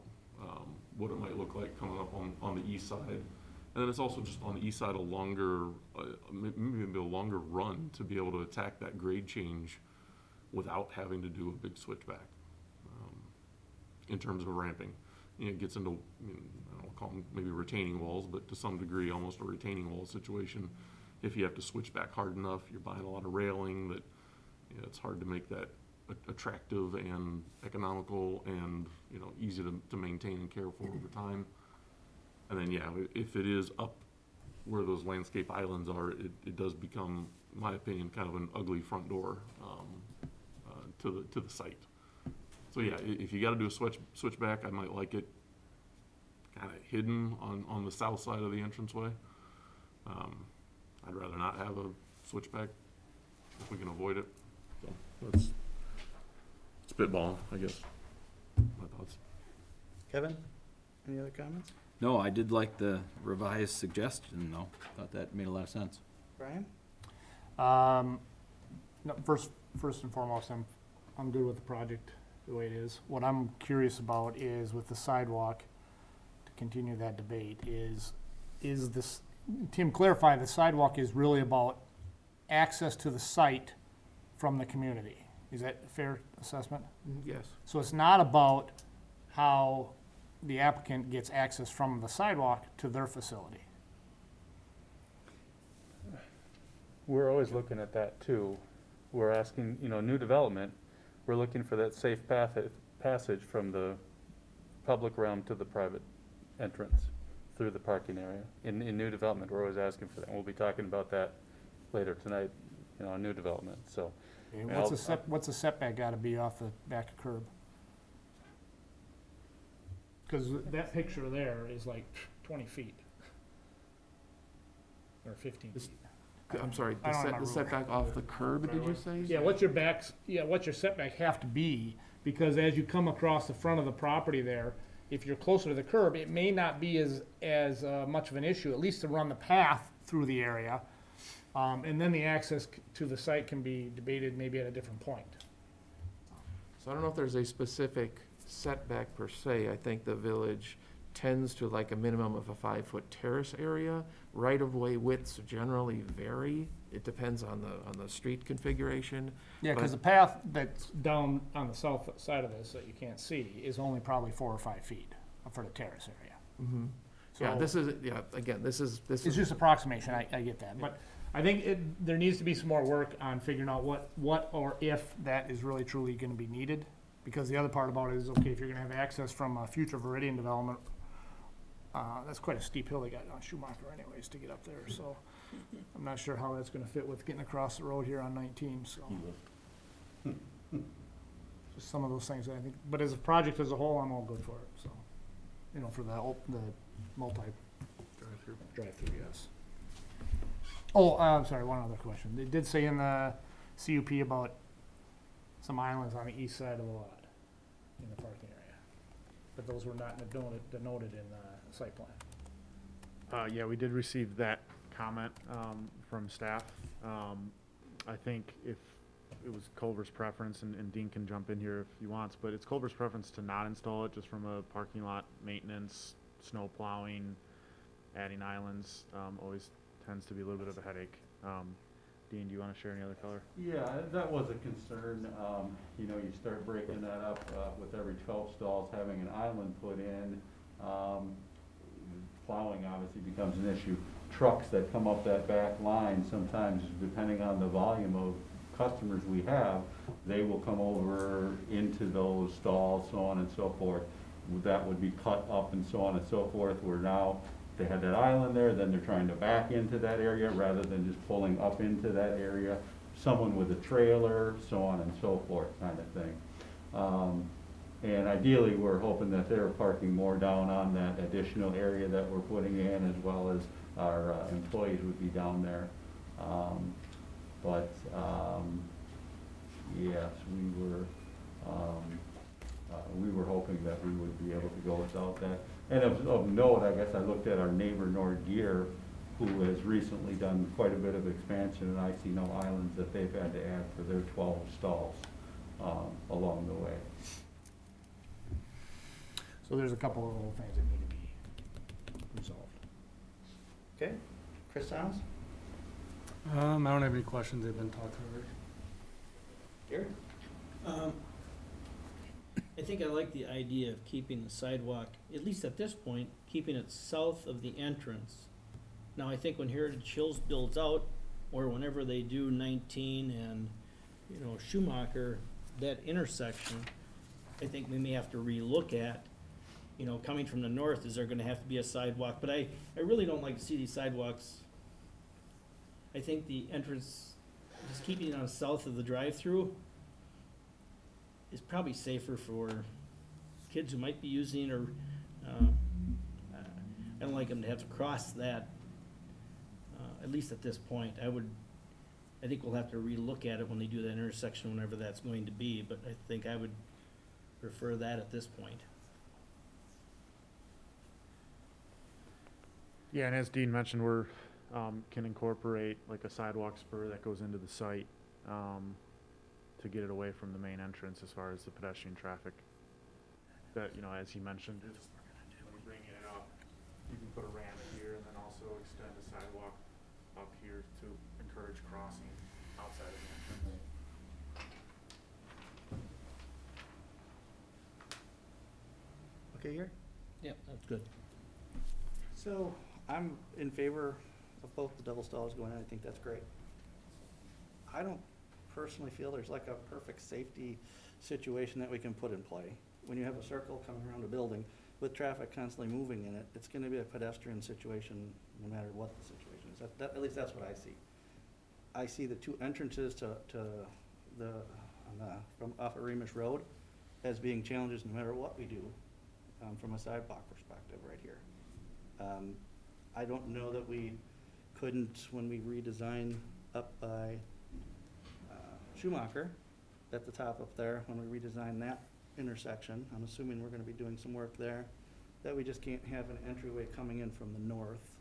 what it might look like coming up on the east side. And then it's also just on the east side a longer, maybe a longer run to be able to attack that grade change without having to do a big switchback in terms of ramping. You know, it gets into, I mean, I don't call them maybe retaining walls, but to some degree almost a retaining wall situation. If you have to switch back hard enough, you're buying a lot of railing that, you know, it's hard to make that attractive and economical and, you know, easy to maintain and care for over time. And then, yeah, if it is up where those landscape islands are, it does become, in my opinion, kind of an ugly front door to the site. So yeah, if you gotta do a switchback, I might like it kinda hidden on the south side of the entranceway. I'd rather not have a switchback if we can avoid it. So that's spitballing, I guess, my thoughts. Kevin, any other comments? No, I did like the revised suggestion, though. Thought that made a lot of sense. Brian? No, first and foremost, I'm good with the project the way it is. What I'm curious about is with the sidewalk, to continue that debate, is this, Tim, clarify, the sidewalk is really about access to the site from the community. Is that a fair assessment? Yes. So it's not about how the applicant gets access from the sidewalk to their facility. We're always looking at that too. We're asking, you know, new development, we're looking for that safe passage from the public realm to the private entrance through the parking area. In new development, we're always asking for that. And we'll be talking about that later tonight, you know, on new development, so. Okay, Well, what's the setback gotta be off the back curb? Cause that picture there is like 20 feet. Or 15 feet. I'm sorry, I don't have my the ruler. setback off the curb, did you say? Yeah, what's your setback have to be, because as you come across the front of the property there, if you're closer to the curb, it may not be as much of an issue, at least to run the path through the area. And then the access to the site can be debated maybe at a different point. So I don't know if there's a specific setback per se. I think the village tends to like a minimum of a 5-foot terrace area. Right-of-way widths generally vary. It depends on the street configuration. Yeah, because the path that's down on the south side of this that you can't see is only probably 4 or 5 feet for the terrace area. Mm-hmm. So Yeah, this is. it's just approximation, I get that, but I think there needs to be some more work on figuring out what or if that is really truly gonna be needed. Because the other part about it is, okay, if you're gonna have access from a future Viridian development, that's quite a steep hill they got on Schumacher anyways to get up there, so I'm not sure how that's gonna fit with getting across the road here on 19, so. Just some of those things, I think, but as a project as a whole, I'm all good for it, so, you know, for the multi drive-through, yes. Oh, I'm sorry, one other question. They did say in the CUP about some islands on the east side of the lot in the parking area. But those were not denoted in the site plan. Yeah, we did receive that comment from staff. I think if it was Culver's preference, and Dean can jump in here if he wants, but it's Culver's preference to not install it just from a parking lot maintenance, snow plowing, adding islands, always tends to be a little bit of a headache. Dean, do you want to share any other color? Yeah, that was a concern. You know, you start breaking that up with every 12 stalls having an island put in. Plowing obviously becomes an issue. Trucks that come up that back line, sometimes depending on the volume of customers we have, they will come over into those stalls, so on and so forth. That would be cut up and so on and so forth, where now they had that island there, then they're trying to back into that area rather than just pulling up into that area. Someone with a trailer, so on and so forth, kind of thing. And ideally, we're hoping that they're parking more down on that additional area that we're putting in, as well as our employees would be down there. Yes, we were hoping that we would be able to go without that. And of note, I guess I looked at our neighbor Nordgear, who has recently done quite a bit of expansion, and I see no islands that they've had to add for their 12 stalls along the way. So there's a couple of little things that need to be resolved. Okay, Chris Sounds? I don't have any questions, they've been talked over. Gary? I think I like the idea of keeping the sidewalk, at least at this point, keeping it south of the entrance. Now, I think when Heritage Hills builds out, or whenever they do 19 and, Schumacher, that intersection, I think we may have to relook at, coming from the north, is there gonna have to be a sidewalk? But I really don't like to see these sidewalks. I think the entrance, just keeping it on south of the drive-through is probably safer for kids who might be using, or, I don't like them to have to cross that, at least at this point. I think we'll have to relook at it when they do that intersection, whenever that's going to be, but I think I would prefer that at this point. Yeah, and as Dean mentioned, we're, can incorporate like a sidewalk spur that goes into the site, to get it away from the main entrance as far as the pedestrian traffic. That, as he mentioned, when you bring it up, you can put a ramp here and then also extend the sidewalk up here to encourage crossing outside of the entrance. Okay, here? Yep, that's good. So, I'm in favor of both the double stalls going in, I think that's great. I don't personally feel there's like a perfect safety situation that we can put in play. When you have a circle coming around a building with traffic constantly moving in it, it's gonna be a pedestrian situation no matter what the situation is. At least that's what I see. I see the two entrances from off of Remish Road as being challenges no matter what we do, from a sidewalk perspective right here. I don't know that we couldn't, when we redesign up by Schumacher, at the top up there, when we redesign that intersection, I'm assuming we're gonna be doing some work there, that we just can't have an entryway coming in from the north.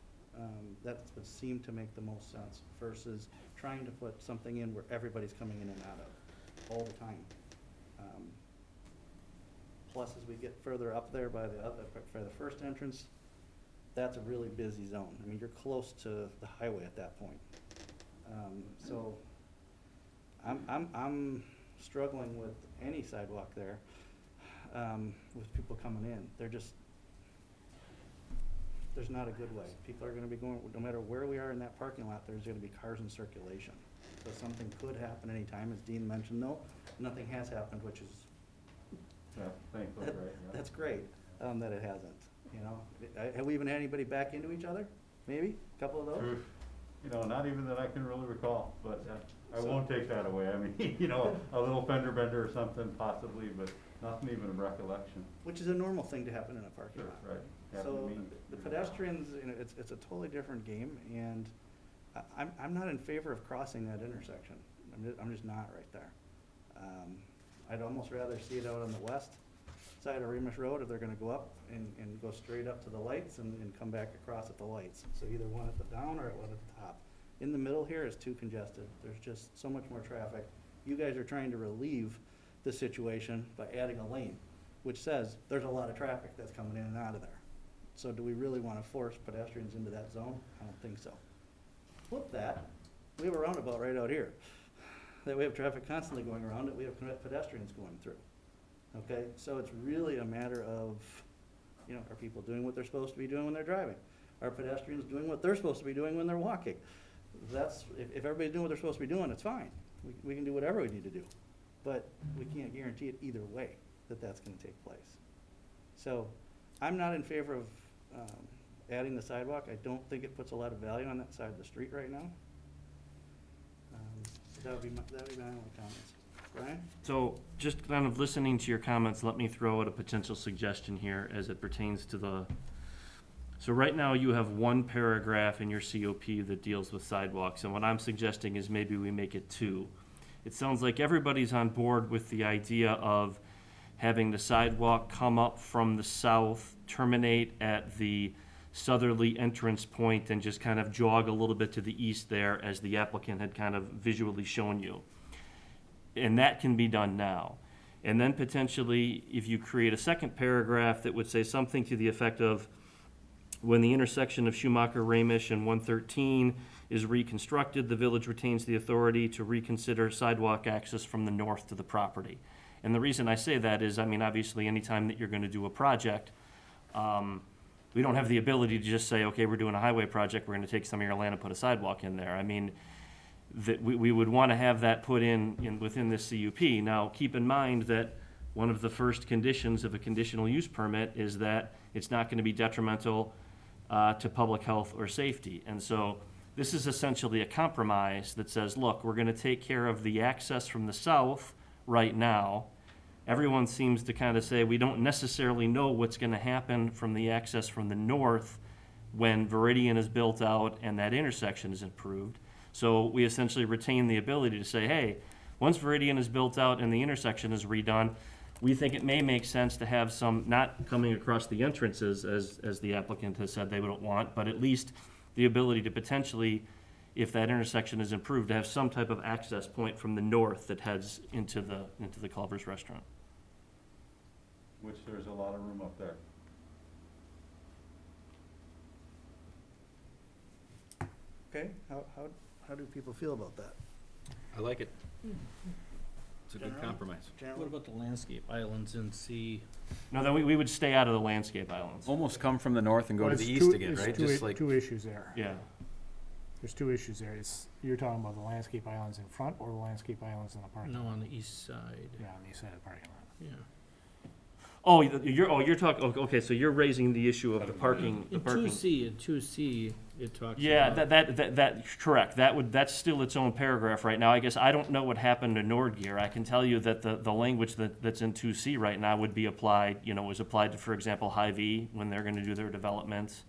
That would seem to make the most sense versus trying to put something in where everybody's coming in and out of all the time. Plus, as we get further up there by for the first entrance, that's a really busy zone. I mean, you're close to the highway at that point. So I'm struggling with any sidewalk there, with people coming in. There's not a good way. People are gonna be going, no matter where we are in that parking lot, there's gonna be cars in circulation. So something could happen anytime, as Dean mentioned, though, nothing has happened, which is, Yeah, thankfully, right, yeah. that's great, that it hasn't, Have we even had anybody back into each other? Maybe, a couple of those? Not even that I can really recall, but I So- won't take that away. I mean, a little fender bender or something possibly, but nothing even of recollection. Which is a normal thing to happen in a parking Sure, lot. right. Happened So to me. the pedestrians, it's a totally different game, and I'm not in favor of crossing that intersection. I'm just not right there. I'd almost rather see it out on the west side of Remus Road if they're gonna go up and go straight up to the lights and come back across at the lights. So either one at the down or one at the top. In the middle here is too congested. There's just so much more traffic. You guys are trying to relieve the situation by adding a lane, which says there's a lot of traffic that's coming in and out of there. So do we really wanna force pedestrians into that zone? I don't think so. Flip that, we have a roundabout right out here. That we have traffic constantly going around it, we have pedestrians going through. Okay, so it's really a matter of, you know, are people doing what they're supposed to be doing when they're driving? Are pedestrians doing what they're supposed to be doing when they're walking? That's, if everybody's doing what they're supposed to be doing, it's fine. We can do whatever we need to do. But we can't guarantee it either way that that's gonna take place. So I'm not in favor of adding the sidewalk. I don't think it puts a lot of value on that side of the street right now. That would be my only comments. Brian? So, just kind of listening to your comments, let me throw out a potential suggestion here as it pertains to the, so right now you have one paragraph in your COP that deals with sidewalks, and what I'm suggesting is maybe we make it 2. It sounds like everybody's on board with the idea of having the sidewalk come up from the south, terminate at the southerly entrance point, and just kind of jog a little bit to the east there, as the applicant had kind of visually shown you. And that can be done now. And then potentially, if you create a second paragraph that would say something to the effect of, when the intersection of Schumacher, Ramish, and 113 is reconstructed, the village retains the authority to reconsider sidewalk access from the north to the property. And the reason I say that is, I mean, obviously, anytime that you're gonna do a project, we don't have the ability to just say, okay, we're doing a highway project, we're gonna take some of your land and put a sidewalk in there. I mean, that we would wanna have that put in within this CUP. Now, keep in mind that one of the first conditions of a conditional use permit is that it's not gonna be detrimental to public health or safety. And so this is essentially a compromise that says, look, we're gonna take care of the access from the south right now. Everyone seems to kind of say we don't necessarily know what's gonna happen from the access from the north when Veridian is built out and that intersection is improved. So we essentially retain the ability to say, hey, once Veridian is built out and the intersection is redone, we think it may make sense to have some, not coming across the entrances as the applicant has said they don't want, but at least the ability to potentially, if that intersection is improved, to have some type of access point from the north that heads into the Culver's restaurant. Which there's a lot of room up there. Okay, how do people feel about that? I like it. It's a good Generally? compromise. What Generally? about the landscape islands in C? No, then we would stay out of the landscape islands. Almost come from the north and go to Well, the it's east two- again, it's right? two Just i- like, Two issues there. Yeah. There's two issues there. You're talking about the landscape islands in front or the landscape islands in the parking lot? No, on the east side, Yeah, on the east side of the parking lot. yeah. You're talking, okay, so you're raising the issue of the parking, In 2C, it talks Yeah, about. that, correct. That's still its own paragraph right now. I guess I don't know what happened to Nordgear. I can tell you that the language that's in 2C right now would be applied, was applied to, for example, Hy-Vee when they're gonna do their developments.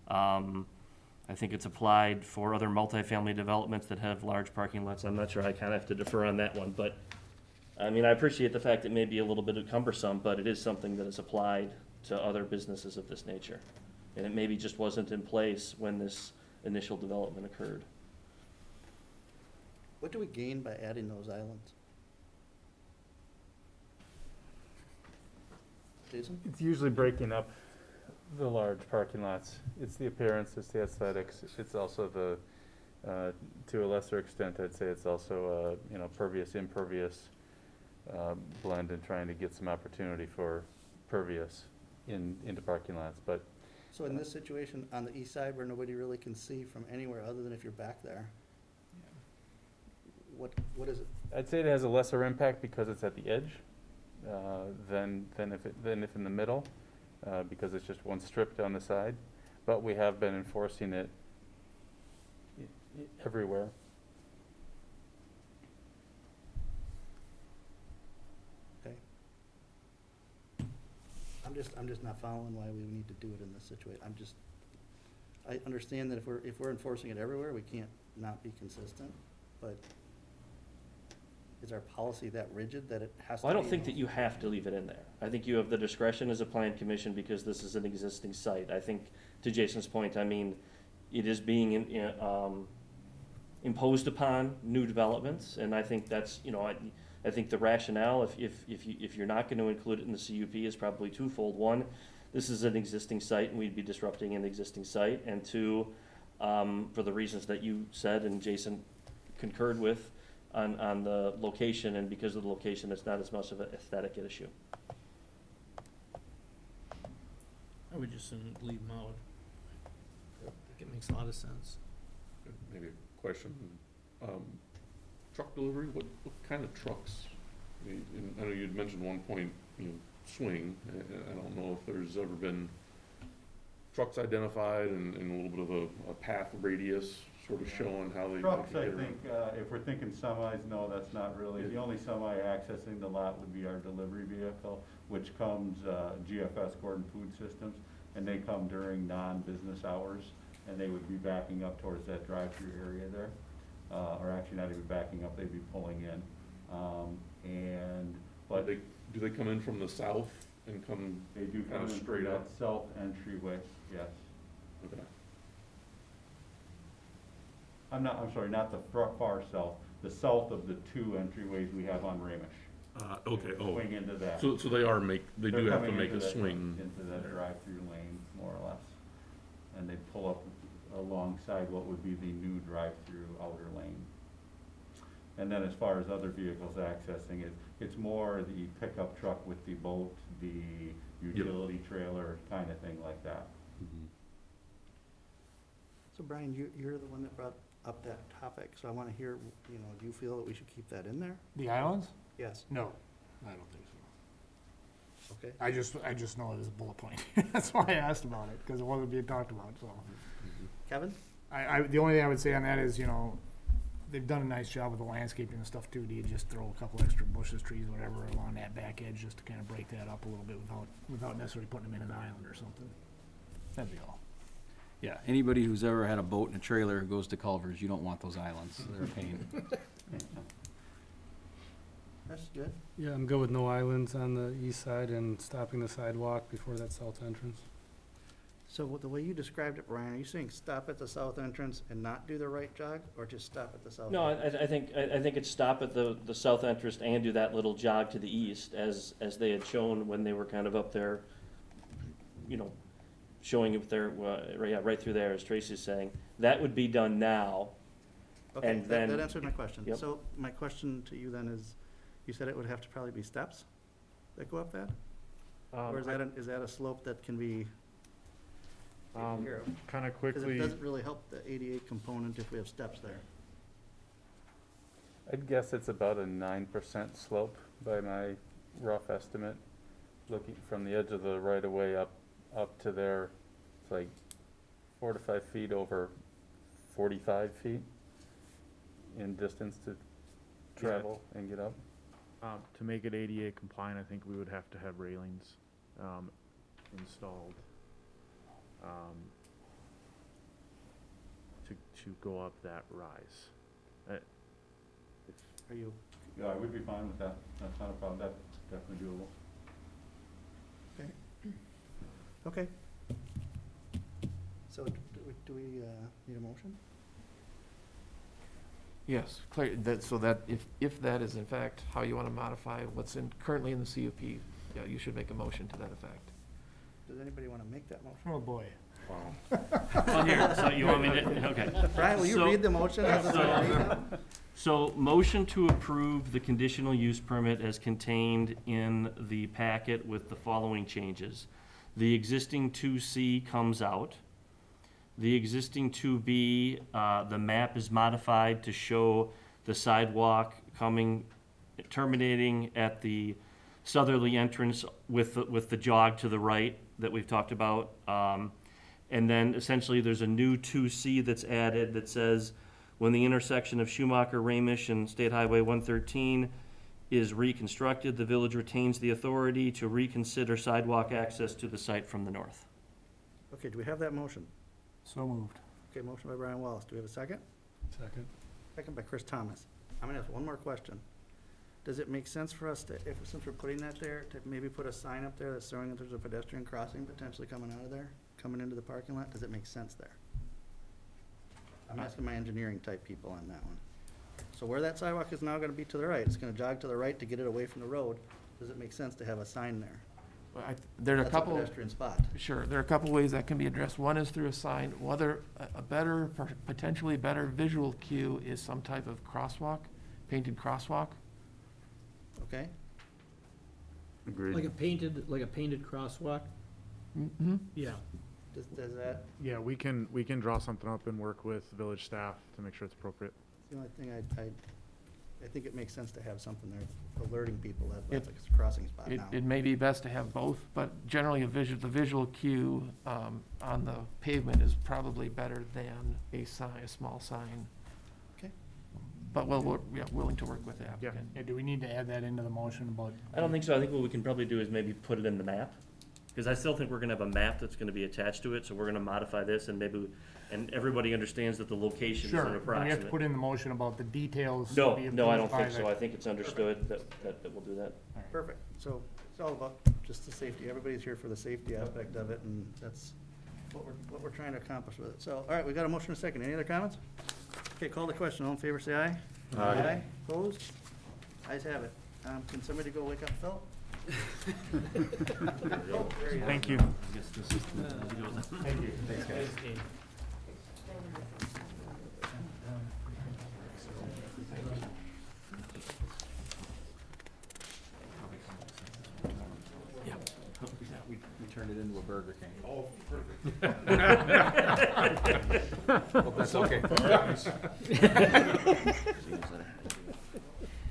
I think it's applied for other multifamily developments that have large parking lots. I'm not sure. I kind of have to defer on that one, but, I mean, I appreciate the fact it may be a little bit cumbersome, but it is something that is applied to other businesses of this nature. And it maybe just wasn't in place when this initial development occurred. What do we gain by adding those islands? Jason? It's usually breaking up the large parking lots. It's the appearance, it's the aesthetics, it's also to a lesser extent, I'd say it's also, pervious, impervious blend and trying to get some opportunity for pervious into parking lots, but So in this situation, on the east side where nobody really can see from anywhere other than if you're back there, what is it? I'd say it has a lesser impact because it's at the edge than if in the middle, because it's just one strip down the side. But we have been enforcing it everywhere. Okay. I'm just not following why we need to do it in this situation. I understand that if we're enforcing it everywhere, we can't not be consistent, but is our policy that rigid that it has to be? Well, I don't think that you have to leave it in there. I think you have the discretion as a plan commission because this is an existing site. I think, to Jason's point, I mean, it is being imposed upon new developments, and I think that's, you know, I think the rationale, if you're not gonna include it in the CUP, is probably twofold. One, this is an existing site, and we'd be disrupting an existing site, and two, for the reasons that you said and Jason concurred with on the location, and because of the location, it's not as much of an aesthetic issue. I would just leave them out. I think it makes a lot of sense. Maybe a question, truck delivery, what kind of trucks? I know you'd mentioned one point, swing, I don't know if there's ever been trucks identified and a little bit of a path radius sort of showing how they. Trucks, they I get around. think, if we're thinking semis, no, that's not really. The only semi accessing the lot would be our delivery vehicle, which comes, GFS, Gordon Food Systems, and they come during non-business hours, and they would be backing up towards that drive-through area there. Or actually not even backing up, they'd be pulling in. But Do they come in from the south and come they do kind come of in straight through that up? south entryway, yes. Okay. I'm sorry, not the far south, the south of the two entryways we have on Ramish. Okay, Swing into that. So they They're do have to coming make into a that- swing. Into that drive-through lane, more or less. And they pull up alongside what would be the new drive-through outer lane. And then as far as other vehicles accessing it, it's more the pickup truck with the boat, the utility trailer, kind of thing like that. So Brian, you're the one that brought up that topic, so I wanna hear, do you feel that we should keep that in there? The islands? Yes, No, I don't think so. okay. I just know it as a bullet point. That's why I asked about it, because it wasn't being talked about, so. Kevin? The only thing I would say on that is, they've done a nice job with the landscaping and stuff too. Do you just throw a couple extra bushes, trees, whatever, along that back edge, just to kind of break that up a little bit without necessarily putting them in an island or something? That'd be all. Yeah, anybody who's ever had a boat and a trailer who goes to Culver's, you don't want those islands. They're a pain. That's good. Yeah, I'm good with no islands on the east side and stopping the sidewalk before that south entrance. So the way you described it, Brian, are you saying stop at the south entrance and not do the right jog, or just stop at the south? No, entrance? I think it's stop at the south entrance and do that little jog to the east, as they had shown when they were kind of up there, showing it there, right through there, as Tracy's saying. That would be done now. Okay, and that then- answered my question. Yep. So my question to you then is, you said it would have to probably be steps that go up that? Or is that a slope that can be taken care of? Kind of Because it quickly, doesn't really help the ADA component if we have steps there. I'd guess it's about a 9% slope by my rough estimate. Looking from the edge of the right-of-way up to there, it's like 4 to 5 feet over 45 feet in distance to travel and get up. to make it ADA compliant, I think we would have to have railings, installed, to go up that rise. Are you, Yeah, I would be fine with that. That's not a problem. That's definitely doable. okay. So do we need a motion? Yes, so that if that is in fact how you want to modify what's currently in the CUP, yeah, you should make a motion to that effect. Does anybody want to make that motion? Oh, boy. Oh, here, so you want me to, okay. Brian, will you So- read the motion as it's already? So, motion to approve the conditional use permit as contained in the packet with the following changes. The existing 2C comes out. The existing 2B, the map is modified to show the sidewalk terminating at the southerly entrance with the jog to the right that we've talked about. And then essentially there's a new 2C that's added that says, when the intersection of Schumacher, Ramish, and State Highway 113 is reconstructed, the village retains the authority to reconsider sidewalk access to the site from the north. Okay, do we have that motion? So moved. Okay, motion by Brian Wallace. Do we have a second? Second. Second by Chris Thomas. I'm gonna ask one more question. does it make sense for us to, since we're putting that there, to maybe put a sign up there that's showing that there's a pedestrian crossing potentially coming out of there, coming into the parking lot? Does it make sense there? I'm asking my engineering type people on that one. So where that sidewalk is now gonna be to the right, it's gonna jog to the right to get it away from the road. Does it make sense to have a sign there? There are a That's couple. pedestrian spot. Sure, there are a couple ways that can be addressed. One is through a sign, whether a better, potentially better visual cue is some type of crosswalk, painted crosswalk. Okay? Like a painted crosswalk? Mm-hmm. Yeah. Does that, Yeah, we can draw something up and work with village staff to make sure it's appropriate. the only thing I think it makes sense to have something there alerting people that that's a crossing spot now. It may be best to have both, but generally the visual cue on the pavement is probably better than a sign, a small sign. Okay. But we're willing to work with the applicant. Yeah, do we need to add that into the motion about? I don't think so. I think what we can probably do is maybe put it in the map. Because I still think we're gonna have a map that's gonna be attached to it, so we're gonna modify this and maybe, and everybody understands that the location is an Sure, but we have to approximate. put in the motion about the details. No, be no, I don't approved by think so. the- I think it's understood that we'll do that. Perfect. So it's all about just the safety. Everybody's here for the safety aspect of it, and that's what we're trying to accomplish with it. So, all right, we got a motion and a second. Any other comments? Okay, call the question. All in favor, say aye. Aye. Opposed? Ayes have it. Can somebody go wake up Phil? Thank you. Thank you. Thanks, guys. We turned it into a Burger King. Oh, perfect. Hope that's okay.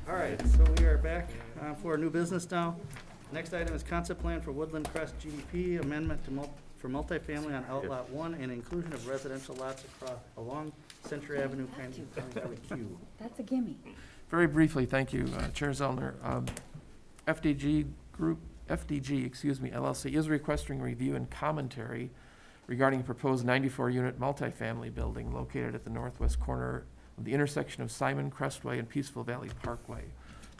All right, so we are back for new business now. Next item is concept plan for Woodland Crest GDP amendment to for multifamily on Outlot 1 and inclusion of residential lots along Century Avenue, County Q. That's a gimme. Very briefly, thank you, Chair Zellner. FDG LLC is requesting review and commentary regarding proposed 94-unit multifamily building located at the northwest corner of the intersection of Simon Crestway and Peaceful Valley Parkway.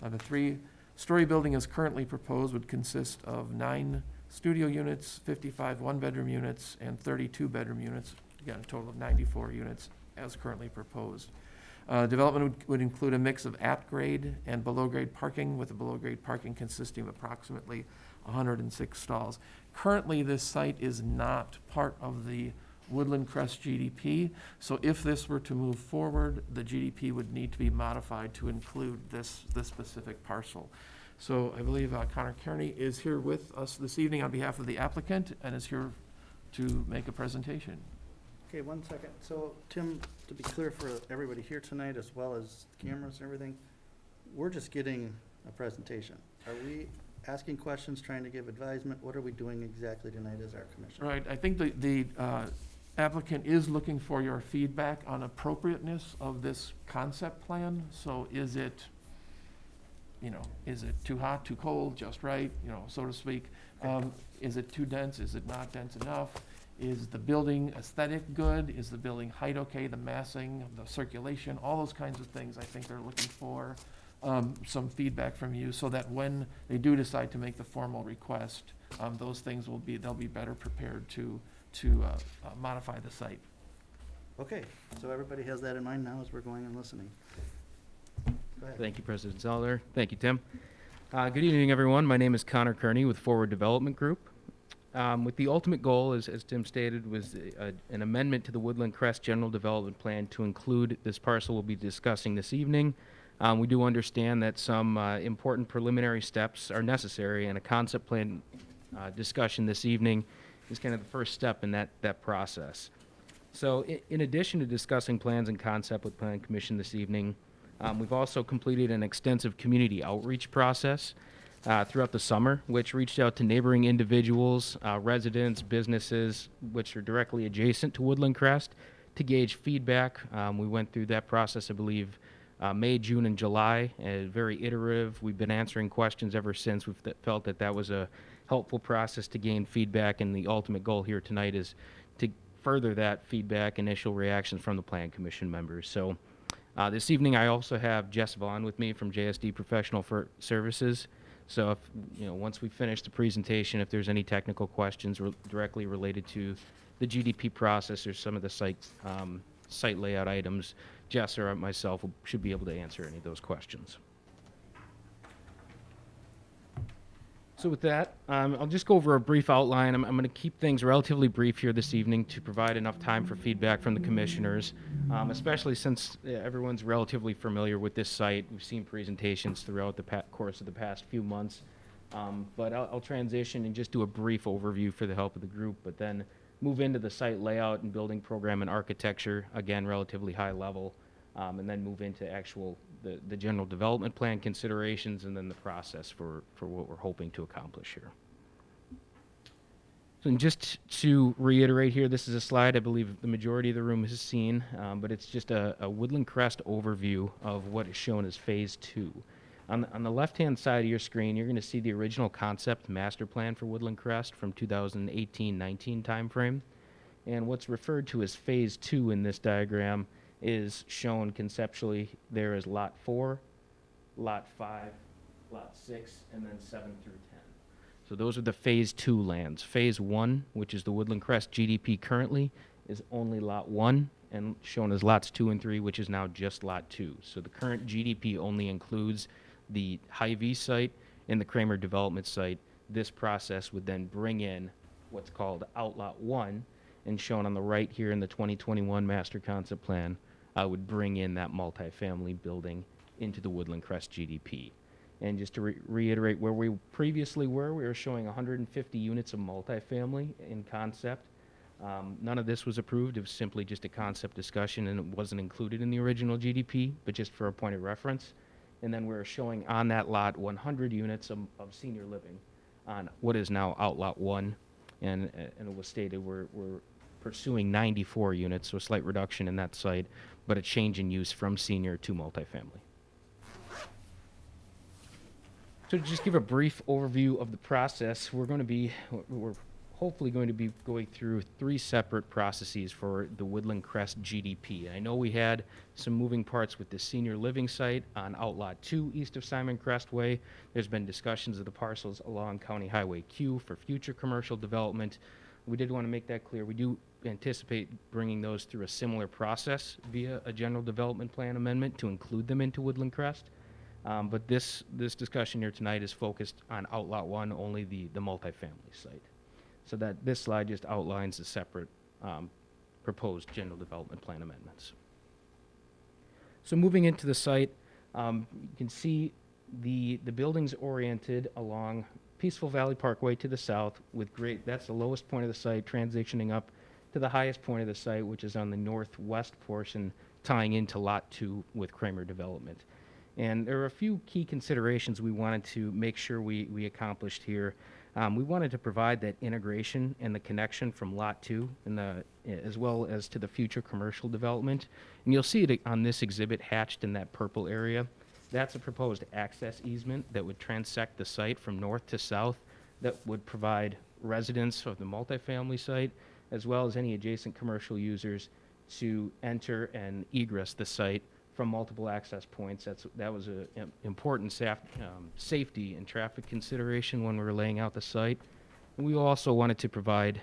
The three-story building as currently proposed would consist of 9 studio units, 55 one-bedroom units, and 32 bedroom units. Again, a total of 94 units as currently proposed. Development would include a mix of at-grade and below-grade parking, with the below-grade parking consisting of approximately 106 stalls. Currently, this site is not part of the Woodland Crest GDP, so if this were to move forward, the GDP would need to be modified to include this specific parcel. So I believe Connor Kearney is here with us this evening on behalf of the applicant and is here to make a presentation. Okay, 1 second. So, Tim, to be clear for everybody here tonight, as well as cameras and everything, we're just getting a presentation. Are we asking questions, trying to give advisement? What are we doing exactly tonight as our commission? Right, I think the applicant is looking for your feedback on appropriateness of this concept plan. So is it too hot, too cold, just right, so to speak? Is it too dense? Is it not dense enough? Is the building aesthetic good? Is the building height okay? The massing, the circulation, all those kinds of things I think they're looking for some feedback from you, so that when they do decide to make the formal request, those things they'll be better prepared to modify the site. Okay, so everybody has that in mind now as we're going and listening. Go ahead. Thank you, President Zoller. Thank you, Tim. Good evening, everyone. My name is Connor Kearney with Forward Development Group. With the ultimate goal, as Tim stated, was an amendment to the Woodland Crest General Development Plan to include this parcel we'll be discussing this evening. We do understand that some important preliminary steps are necessary, and a concept plan discussion this evening is kind of the first step in that process. So in addition to discussing plans and concept with Plan Commission this evening, we've also completed an extensive community outreach process throughout the summer, which reached out to neighboring individuals, residents, businesses, which are directly adjacent to Woodland Crest, to gauge feedback. We went through that process, I believe, May, June, and July, very iterative. We've been answering questions ever since. We've felt that was a helpful process to gain feedback, and the ultimate goal here tonight is to further that feedback, initial reactions from the Plan Commission members. So This evening, I also have Jess Vaughn with me from JSD Professional Services. So if, once we finish the presentation, if there's any technical questions directly related to the GDP process or some of the site layout items, Jess or myself should be able to answer any of those questions. So with that, I'll just go over a brief outline. I'm going to keep things relatively brief here this evening to provide enough time for feedback from the commissioners, especially since everyone's relatively familiar with this site. We've seen presentations throughout the course of the past few months. But I'll transition and just do a brief overview for the help of the group, but then move into the site layout and building program and architecture, again, relatively high level, and then move into the general development plan considerations and then the process for what we're hoping to accomplish here. So just to reiterate here, this is a slide I believe the majority of the room has seen, but it's just a Woodland Crest overview of what is shown as Phase 2. On the left-hand side of your screen, you're going to see the original concept master plan for Woodland Crest from 2018-19 timeframe. And what's referred to as Phase 2 in this diagram is shown conceptually there as Lot 4, Lot 5, Lot 6, and then 7 through 10. So those are the Phase 2 lands. Phase 1, which is the Woodland Crest GDP currently, is only Lot 1, and shown as Lots 2 and 3, which is now just Lot 2. So the current GDP only includes the Hy-Vee site and the Kramer development site. This process would then bring in what's called Outlot 1, and shown on the right here in the 2021 master concept plan, would bring in that multifamily building into the Woodland Crest GDP. And just to reiterate where we previously were, we were showing 150 units of multifamily in concept. None of this was approved. It was simply just a concept discussion, and it wasn't included in the original GDP, but just for a point of reference. And then we're showing on that lot 100 units of senior living on what is now Outlot 1. And it was stated we're pursuing 94 units, so a slight reduction in that site, but a change in use from senior to multifamily. So to just give a brief overview of the process, we're hopefully going to be going through 3 separate processes for the Woodland Crest GDP. I know we had some moving parts with the senior living site on Outlot 2 east of Simon Crest Way. There's been discussions of the parcels along County Highway Q for future commercial development. We did want to make that clear. We do anticipate bringing those through a similar process via a general development plan amendment to include them into Woodland Crest. But this discussion here tonight is focused on Outlot 1, only the multifamily site. So that this slide just outlines the separate proposed general development plan amendments. So moving into the site, you can see the buildings oriented along Peaceful Valley Parkway to the south with that's the lowest point of the site, transitioning up to the highest point of the site, which is on the northwest portion, tying into Lot 2 with Kramer Development. And there are a few key considerations we wanted to make sure we accomplished here. We wanted to provide that integration and the connection from Lot 2 as well as to the future commercial development. And you'll see it on this exhibit hatched in that purple area. That's a proposed access easement that would transect the site from north to south that would provide residents of the multifamily site as well as any adjacent commercial users to enter and egress the site from multiple access points. That was an important safety and traffic consideration when we were laying out the site. And we also wanted to provide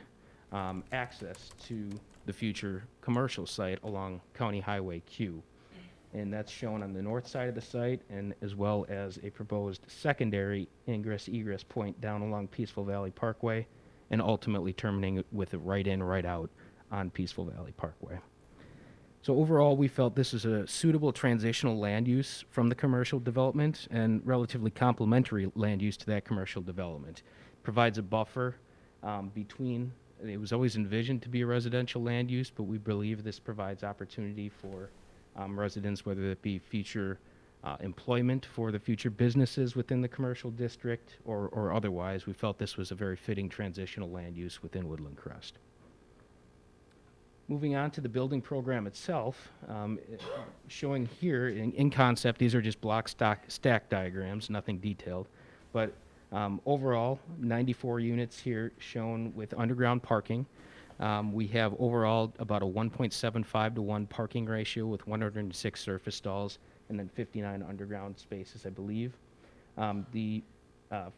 access to the future commercial site along County Highway Q. And that's shown on the north side of the site, and as well as a proposed secondary ingress-egress point down along Peaceful Valley Parkway, and ultimately terminating with a right-in, right-out on Peaceful Valley Parkway. So overall, we felt this is a suitable transitional land use from the commercial development and relatively complementary land use to that commercial development. Provides a buffer between, it was always envisioned to be a residential land use, but we believe this provides opportunity for residents, whether it be future employment for the future businesses within the commercial district or otherwise. We felt this was a very fitting transitional land use within Woodland Crest. Moving on to the building program itself, showing here in concept, these are just block stack diagrams, nothing detailed, but overall 94 units here shown with underground parking. We have overall about a 1.75 to 1 parking ratio with 106 surface stalls and then 59 underground spaces, I believe. The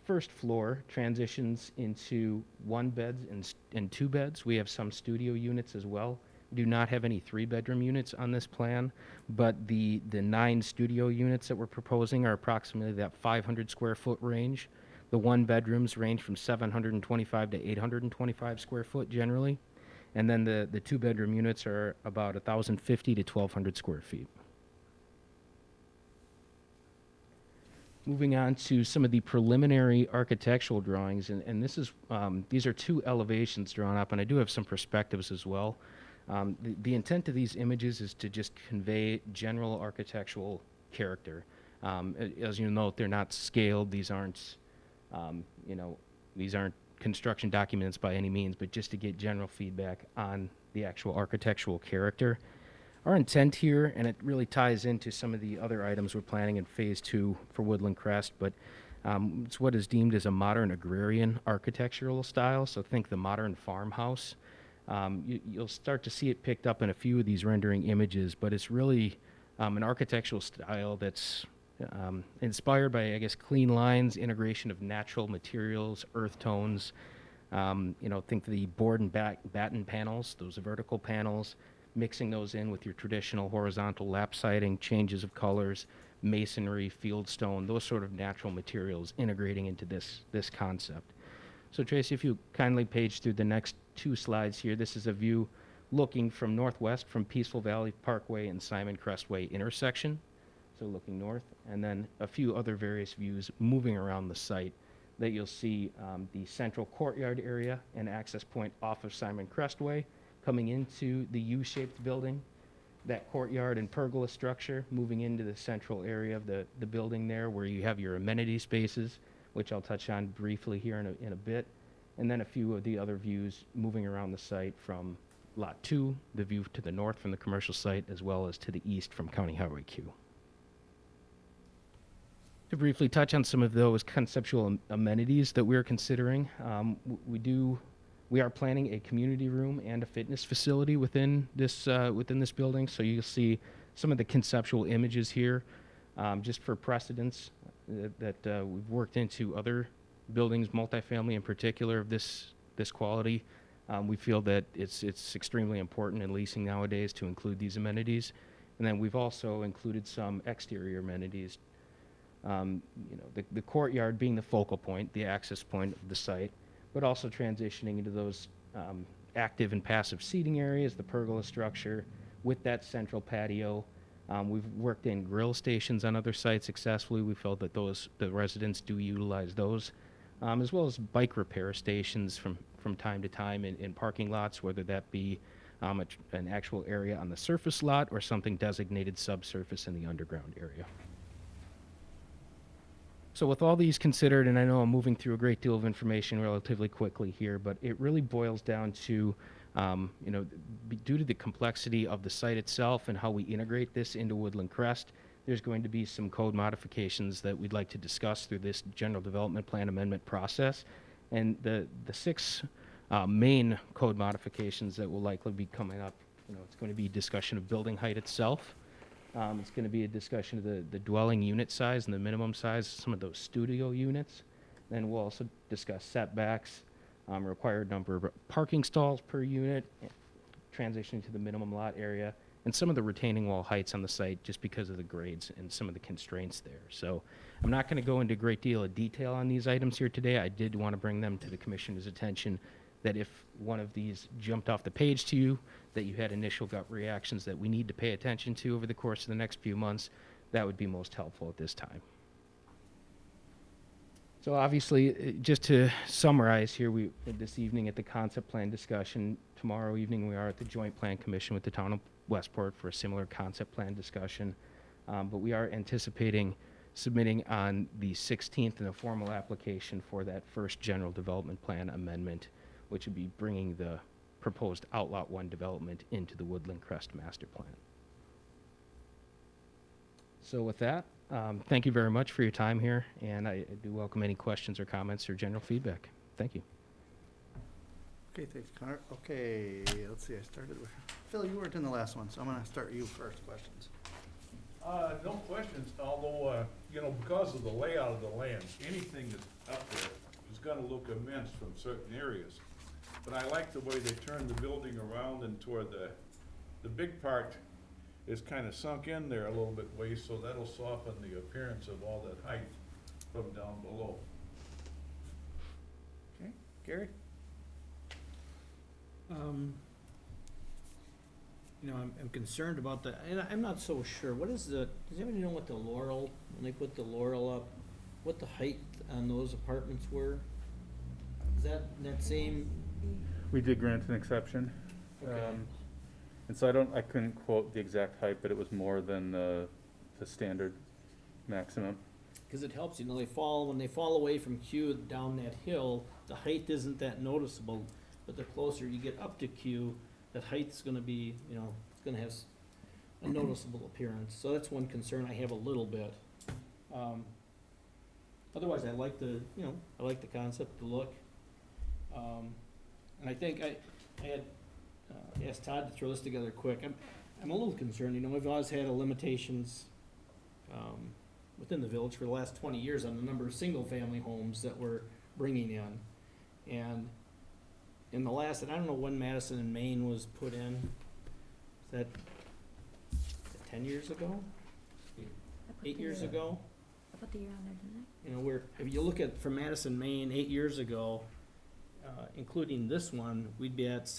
first floor transitions into 1 beds and 2 beds. We have some studio units as well. We do not have any 3-bedroom units on this plan, but the 9 studio units that we're proposing are approximately that 500 square foot range. The 1-bedrooms range from 725 to 825 square foot generally. And then the 2-bedroom units are about 1,050 to 1,200 square feet. Moving on to some of the preliminary architectural drawings, and this is, these are 2 elevations drawn up, and I do have some perspectives as well. The intent of these images is to just convey general architectural character. As you note, they're not scaled. These aren't, these aren't construction documents by any means, but just to get general feedback on the actual architectural character. Our intent here, and it really ties into some of the other items we're planning in Phase 2 for Woodland Crest, but it's what is deemed as a modern agrarian architectural style, so think the modern farmhouse. You'll start to see it picked up in a few of these rendering images, but it's really an architectural style that's inspired by, I guess, clean lines, integration of natural materials, earth tones. Think the board and batten panels, those vertical panels, mixing those in with your traditional horizontal lap siding, changes of colors, masonry, field stone, those sort of natural materials integrating into this concept. So Tracy, if you kindly page through the next 2 slides here, this is a view looking from northwest from Peaceful Valley Parkway and Simon Crestway intersection, so looking north, and then a few other various views moving around the site that you'll see the central courtyard area and access point off of Simon Crestway, coming into the U-shaped building, that courtyard and pergola structure, moving into the central area of the building there where you have your amenity spaces, which I'll touch on briefly here in a bit, and then a few of the other views moving around the site from Lot 2, the view to the north from the commercial site, as well as to the east from County Highway Q. To briefly touch on some of those conceptual amenities that we're considering, we are planning a community room and a fitness facility within this building. So you'll see some of the conceptual images here, just for precedence that we've worked into other buildings, multifamily in particular of this quality. We feel that it's extremely important in leasing nowadays to include these amenities, and then we've also included some exterior amenities. The courtyard being the focal point, the access point of the site, but also transitioning into those active and passive seating areas, the pergola structure with that central patio. We've worked in grill stations on other sites successfully. We felt that the residents do utilize those, as well as bike repair stations from time to time in parking lots, whether that be an actual area on the surface lot or something designated subsurface in the underground area. So with all these considered, and I know I'm moving through a great deal of information relatively quickly here, but it really boils down to, due to the complexity of the site itself and how we integrate this into Woodland Crest, there's going to be some code modifications that we'd like to discuss through this general development plan amendment process. And the 6 main code modifications that will likely be coming up, it's going to be discussion of building height itself. It's going to be a discussion of the dwelling unit size and the minimum size of some of those studio units. Then we'll also discuss setbacks, required number of parking stalls per unit, transitioning to the minimum lot area, and some of the retaining wall heights on the site just because of the grades and some of the constraints there. So I'm not going to go into a great deal of detail on these items here today. I did want to bring them to the Commissioner's attention, that if one of these jumped off the page to you, that you had initial gut reactions that we need to pay attention to over the course of the next few months, that would be most helpful at this time. So obviously, just to summarize here, this evening at the concept plan discussion, tomorrow evening we are at the Joint Plan Commission with the Town of Westport for a similar concept plan discussion. But we are anticipating submitting on the 16th in a formal application for that first general development plan amendment, which would be bringing the proposed Outlot 1 development into the Woodland Crest master plan. So with that, thank you very much for your time here, and I do welcome any questions or comments or general feedback. Thank you. Okay, thanks, Connor. Okay, let's see, I started with, Phil, you weren't in the last one, so I'm gonna start you first, questions. No questions, although, you know, because of the layout of the land, anything that's up there is gonna look immense from certain areas. But I like the way they turned the building around and toward the big part is kinda sunk in there a little bit ways, so that'll soften the appearance of all that height from down below. Okay, Gary? You know, I'm concerned about the, and I'm not so sure, what is the, does anybody know what the Laurel, when they put the Laurel up, what the height on those apartments were? Is that same? We did grant an exception. Okay. And so I couldn't quote the exact height, but it was more than the standard maximum. Because it helps, you know, when they fall away from Q down that hill, the height isn't that noticeable, but the closer you get up to Q, that height's gonna be, you know, it's gonna have a noticeable appearance. So that's one concern I have a little bit. Otherwise, I like the, you know, I like the concept, the look. And I think I had asked Todd to throw this together quick. I'm a little concerned, you know, we've always had a limitations within the village for the last 20 years on the number of single-family homes that we're bringing in. And in the last, and I don't know when Madison and Maine was put in, is that 10 years ago? 8 years ago? I put the year on there, didn't I? You know, if you look at, from Madison, Maine, 8 years ago, including this one, we'd be at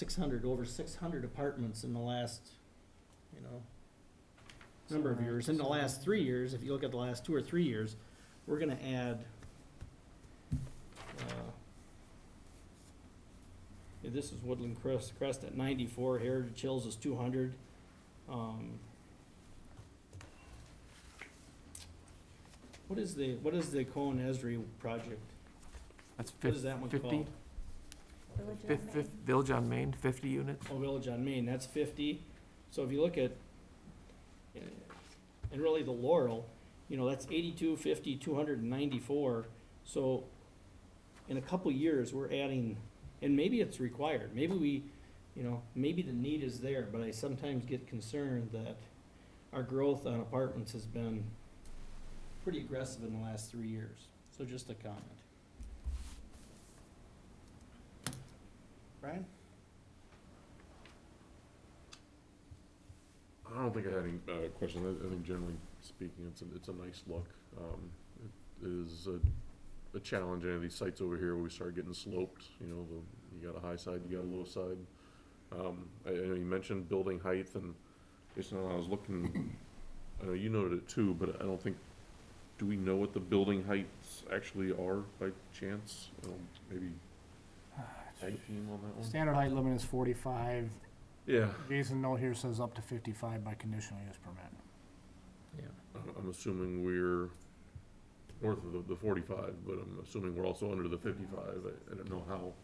over 600 apartments in the last, you know, number of years. In the last 3 years, if you look at the last 2 or 3 years, we're gonna add, this is Woodland Crest at 94, Heritage Hills is 200. What is the Cohen Esri project? That's What is that one 50? called? Village on Main, 50 units. Oh, Village on Main, that's 50. So if you look at, and really the Laurel, you know, that's 82, 50, 294. So in a couple years, we're adding, and maybe it's required. Maybe we, you know, maybe the need is there, but I sometimes get concerned that our growth on apartments has been pretty aggressive in the last 3 years. So just a comment. Brian? I don't think I had any questions. I think generally speaking, it's a nice look. It is a challenge. Any of these sites over here, where we start getting sloped, you know, you got a high side, you got a low side. I know you mentioned building height, and just when I was looking, I know you noted it too, but I don't think, do we know what the building heights actually are by chance? Maybe tag team on that one? Standard height limit is 45. Yeah. Jason note here says up to 55 by conditional use permit. Yeah. I'm assuming we're north of the 45, but I'm assuming we're also under the 55. I don't know how.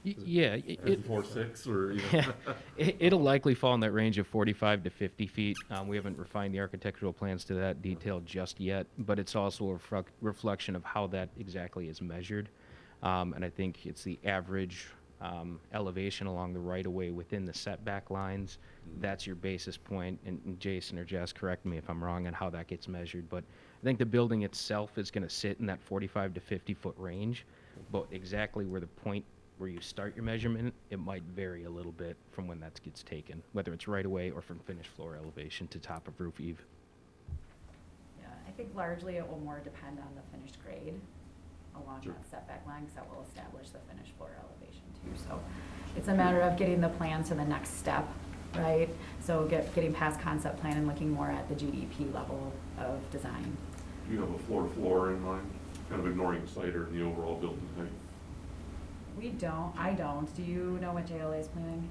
Yeah, 54.6 or, you know. it'll likely fall in that range of 45 to 50 feet. We haven't refined the architectural plans to that detail just yet, but it's also a reflection of how that exactly is measured. And I think it's the average elevation along the right-of-way within the setback lines. That's your basis point, and Jason or Jess, correct me if I'm wrong on how that gets measured, but I think the building itself is going to sit in that 45 to 50 foot range, but exactly where the point where you start your measurement, it might vary a little bit from when that gets taken, whether it's right away or from finished floor elevation to top of roof eave. Yeah, I think largely it will more depend on the finished grade along that setback line, because that will establish the finished floor elevation too. So it's a matter of getting the plan to the next step, right? So getting past concept plan and looking more at the GDP level of design. Do you have a floor in mind, kind of ignoring site or the overall building height? I don't. Do you know what JLA is planning?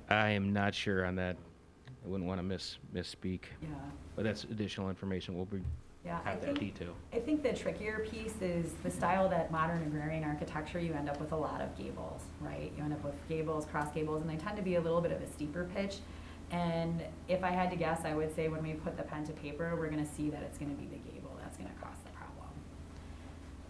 I am not sure on that. I wouldn't want to misspeak. Yeah. But that's additional information. We'll have that detail. I think the trickier piece is the style that modern agrarian architecture, you end up with a lot of gables, right? You end up with gables, cross gables, and they tend to be a little bit of a steeper pitch. And if I had to guess, I would say when we put the pen to paper, we're gonna see that it's gonna be the gable that's gonna cause the problem,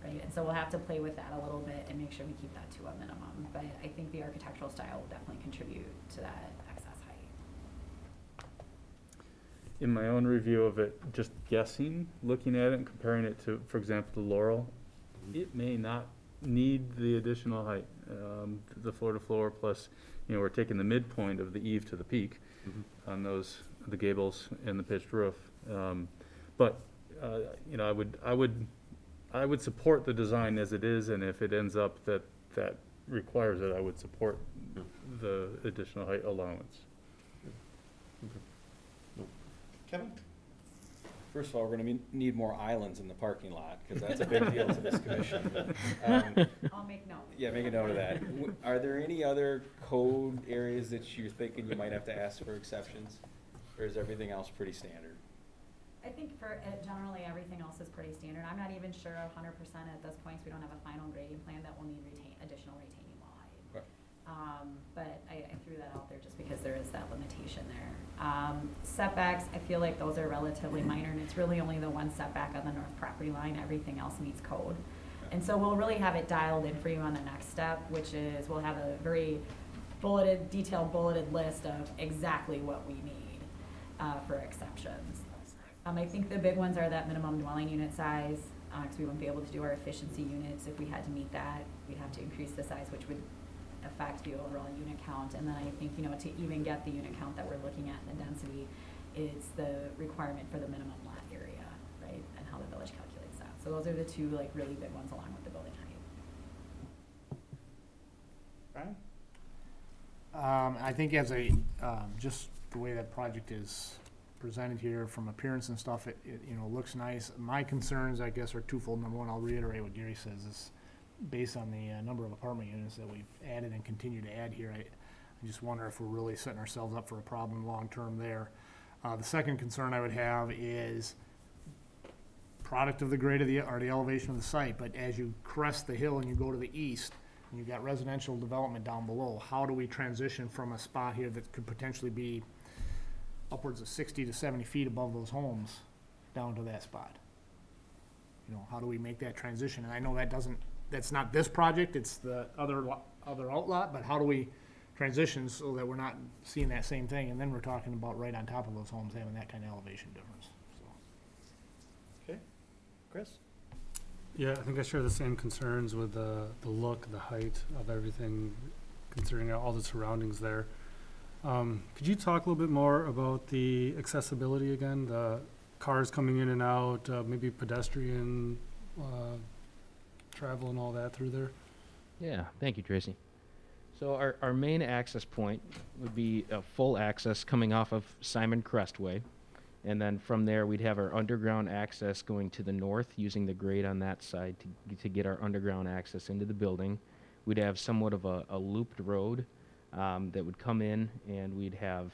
right? And so we'll have to play with that a little bit and make sure we keep that to a minimum. But I think the architectural style will definitely contribute to that excess height. In my own review of it, just guessing, looking at it and comparing it to, for example, the Laurel, it may not need the additional height, the floor to floor plus, we're taking the midpoint of the eave to the peak on those, the gables and the pitched roof. But I would support the design as it is, and if it ends up that requires it, I would support the additional height allowance. Kevin? First of all, we're gonna need more islands in the parking lot, because that's a big deal to this commission. I'll make note. Yeah, make a note of that. Are there any other code areas that you're thinking you might have to ask for exceptions? Or is everything else pretty standard? I think for generally everything else is pretty standard. I'm not even sure 100% at this point, so we don't have a final grading plan that will need additional retaining wall height. But I threw that out there just because there is that limitation there. Setbacks, I feel like those are relatively minor, and it's really only the one setback on the north property line. Everything else meets code. And so we'll really have it dialed in for you on the next step, which is we'll have a very detailed bulleted list of exactly what we need for exceptions. I think the big ones are that minimum dwelling unit size, because we wouldn't be able to do our efficiency units if we had to meet that. We'd have to increase the size, which would affect the overall unit count. And then I think, to even get the unit count that we're looking at in the density, it's the requirement for the minimum lot area, right? And how the village calculates that. So those are the two really big ones along with the building height. Brian? I think as just the way that project is presented here from appearance and stuff, it looks nice. My concerns, I guess, are twofold. Number one, I'll reiterate what Gary says, is based on the number of apartment units that we've added and continue to add here, I just wonder if we're really setting ourselves up for a problem long-term there. The second concern I would have is product of the grade of the elevation of the site, but as you crest the hill and you go to the east, and you've got residential development down below, how do we transition from a spot here that could potentially be upwards of 60 to 70 feet above those homes down to that spot? How do we make that transition? And I know that's not this project, it's the other outlot, but how do we transition so that we're not seeing that same thing? And then we're talking about right on top of those homes having that kind of elevation difference. Okay. Chris? Yeah, I think I share the same concerns with the look, the height of everything, considering all the surroundings there. Could you talk a little bit more about the accessibility again, the cars coming in and out, maybe pedestrian travel and all that through there? Yeah, thank you, Tracy. So our main access point would be a full access coming off of Simon Crest Way. And then from there, we'd have our underground access going to the north, using the grade on that side to get our underground access into the building. We'd have somewhat of a looped road that would come in, and we'd have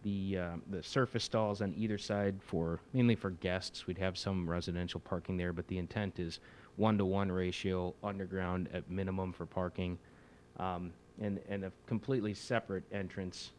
the surface stalls on either side mainly for guests. We'd have some residential parking there, but the intent is 1-to-1 ratio underground at minimum for parking, and a completely separate entrance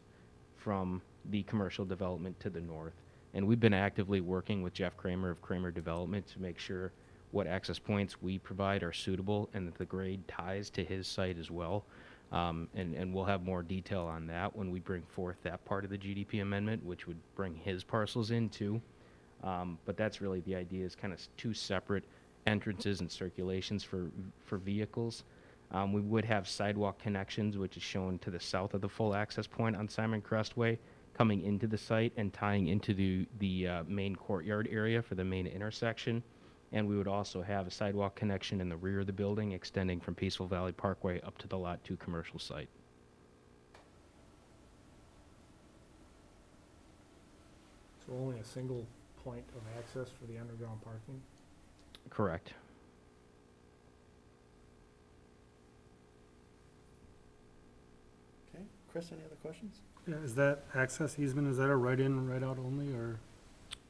from the commercial development to the north. And we've been actively working with Jeff Kramer of Kramer Development to make sure what access points we provide are suitable and that the grade ties to his site as well. And we'll have more detail on that when we bring forth that part of the GDP amendment, which would bring his parcels in too. But that's really the idea, is kind of two separate entrances and circulations for vehicles. We would have sidewalk connections, which is shown to the south of the full access point on Simon Crest Way, coming into the site and tying into the main courtyard area for the main intersection. And we would also have a sidewalk connection in the rear of the building, extending from Peaceful Valley Parkway up to the Lot 2 commercial site. So only a single point of access for the underground parking? Correct. Okay. Chris, any other questions? Yeah, is that access easement, is that a right in, right out only, or?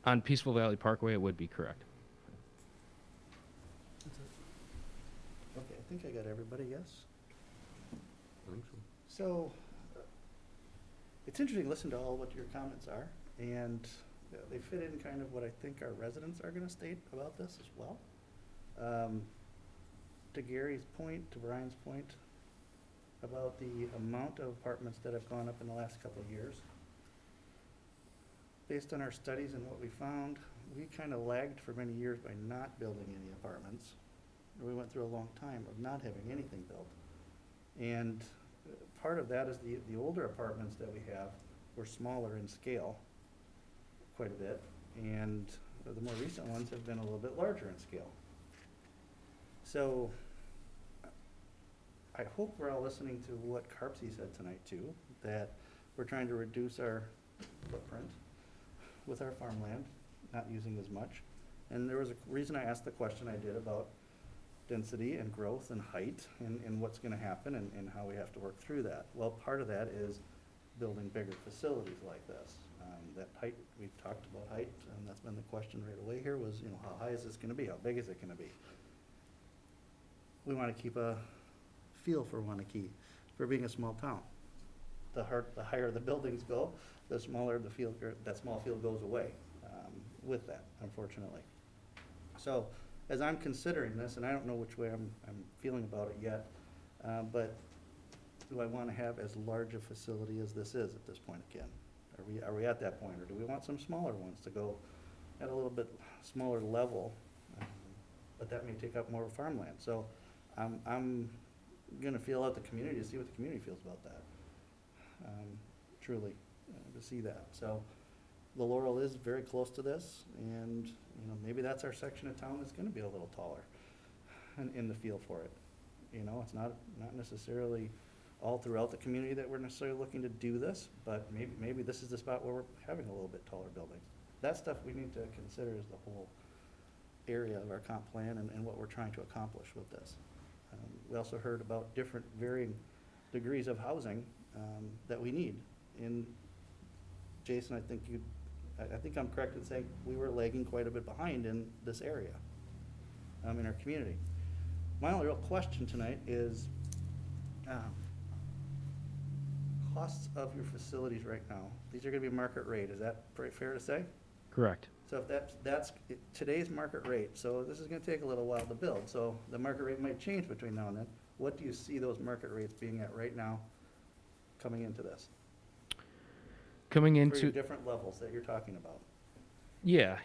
On Peaceful Valley Parkway, it would be correct. Okay, I think I got everybody, yes? I think so. So, it's interesting to listen to all what your comments are, and they fit in kind of what I think our residents are gonna state about this as well. to Gary's point, to Brian's point, about the amount of apartments that have gone up in the last couple of years. Based on our studies and what we found, we kind of lagged for many years by not building any apartments. We went through a long time of not having anything built. And part of that is the older apartments that we have were smaller in scale quite a bit, and the more recent ones have been a little bit larger in scale. So I hope we're all listening to what Carpsey said tonight too, that we're trying to reduce our footprint with our farmland, not using as much. And there was a reason I asked the question I did about density and growth and height and what's gonna happen and how we have to work through that. Well, part of that is building bigger facilities like this. That height, we've talked about height, and that's been the question right away here was, how high is this gonna be? How big is it gonna be? We wanna keep a feel for Waunakee, for being a small town. The higher the buildings go, the smaller the field, or that small field goes away with that, unfortunately. So, as I'm considering this, and I don't know which way I'm feeling about it yet, but do I want to have as large a facility as this is at this point again? Are we at that point, or do we want some smaller ones to go at a little bit smaller level? But that may take up more farmland. So I'm gonna feel out the community to see what the community feels about that. Truly, to see that. So the Laurel is very close to this, and maybe that's our section of town that's gonna be a little taller in the feel for it. It's not necessarily all throughout the community that we're necessarily looking to do this, but maybe this is the spot where we're having a little bit taller buildings. That stuff we need to consider as the whole area of our comp plan and what we're trying to accomplish with this. We also heard about different varying degrees of housing that we need. And Jason, I think I'm correct in saying we were lagging quite a bit behind in this area, in our community. My only real question tonight is costs of your facilities right now. These are gonna be market rate, is that fair to say? Correct. So if that's today's market rate, so this is gonna take a little while to build, so the market rate might change between now and then. What do you see those market rates being at right now coming into this? Coming For your into, different levels that you're talking about. yeah.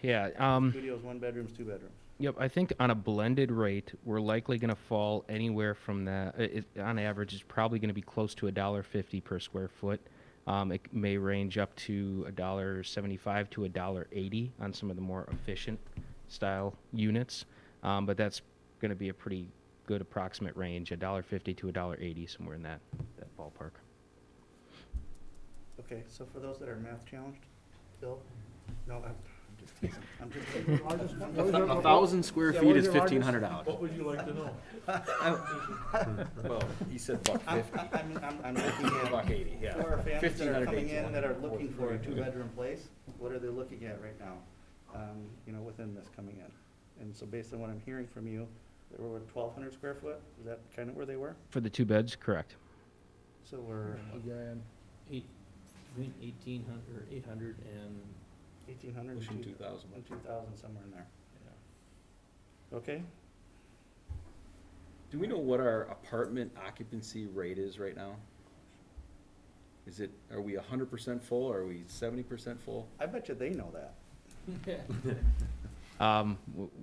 Studios, 1 bedrooms, 2 bedrooms. Yep, I think on a blended rate, we're likely going to fall anywhere from that. On average, it's probably going to be close to $1.50 per square foot. It may range up to $1.75 to $1.80 on some of the more efficient style units, but that's going to be a pretty good approximate range, $1.50 to $1.80, somewhere in that ballpark. Okay, so for those that are math challenged, Bill? No, I'm just teasing. I'm just teasing. 1,000 square feet is $1,500. What would you like to know? Well, he said $1.50. I'm looking at. $1.80, yeah. For our families that are 1,500 coming in each that one. are looking for a 2-bedroom place, what are they looking at right now, within this coming in? And so based on what I'm hearing from you, they were 1,200 square foot, is that kind of where they were? For the 2 beds, correct. So we're Between 1,800 or 800 and 1,800 Pushing and 2,000. 2,000, somewhere in there. Okay, Do we know what our apartment occupancy rate is right now? Are we 100% full, or are we 70% full? I bet you they know that.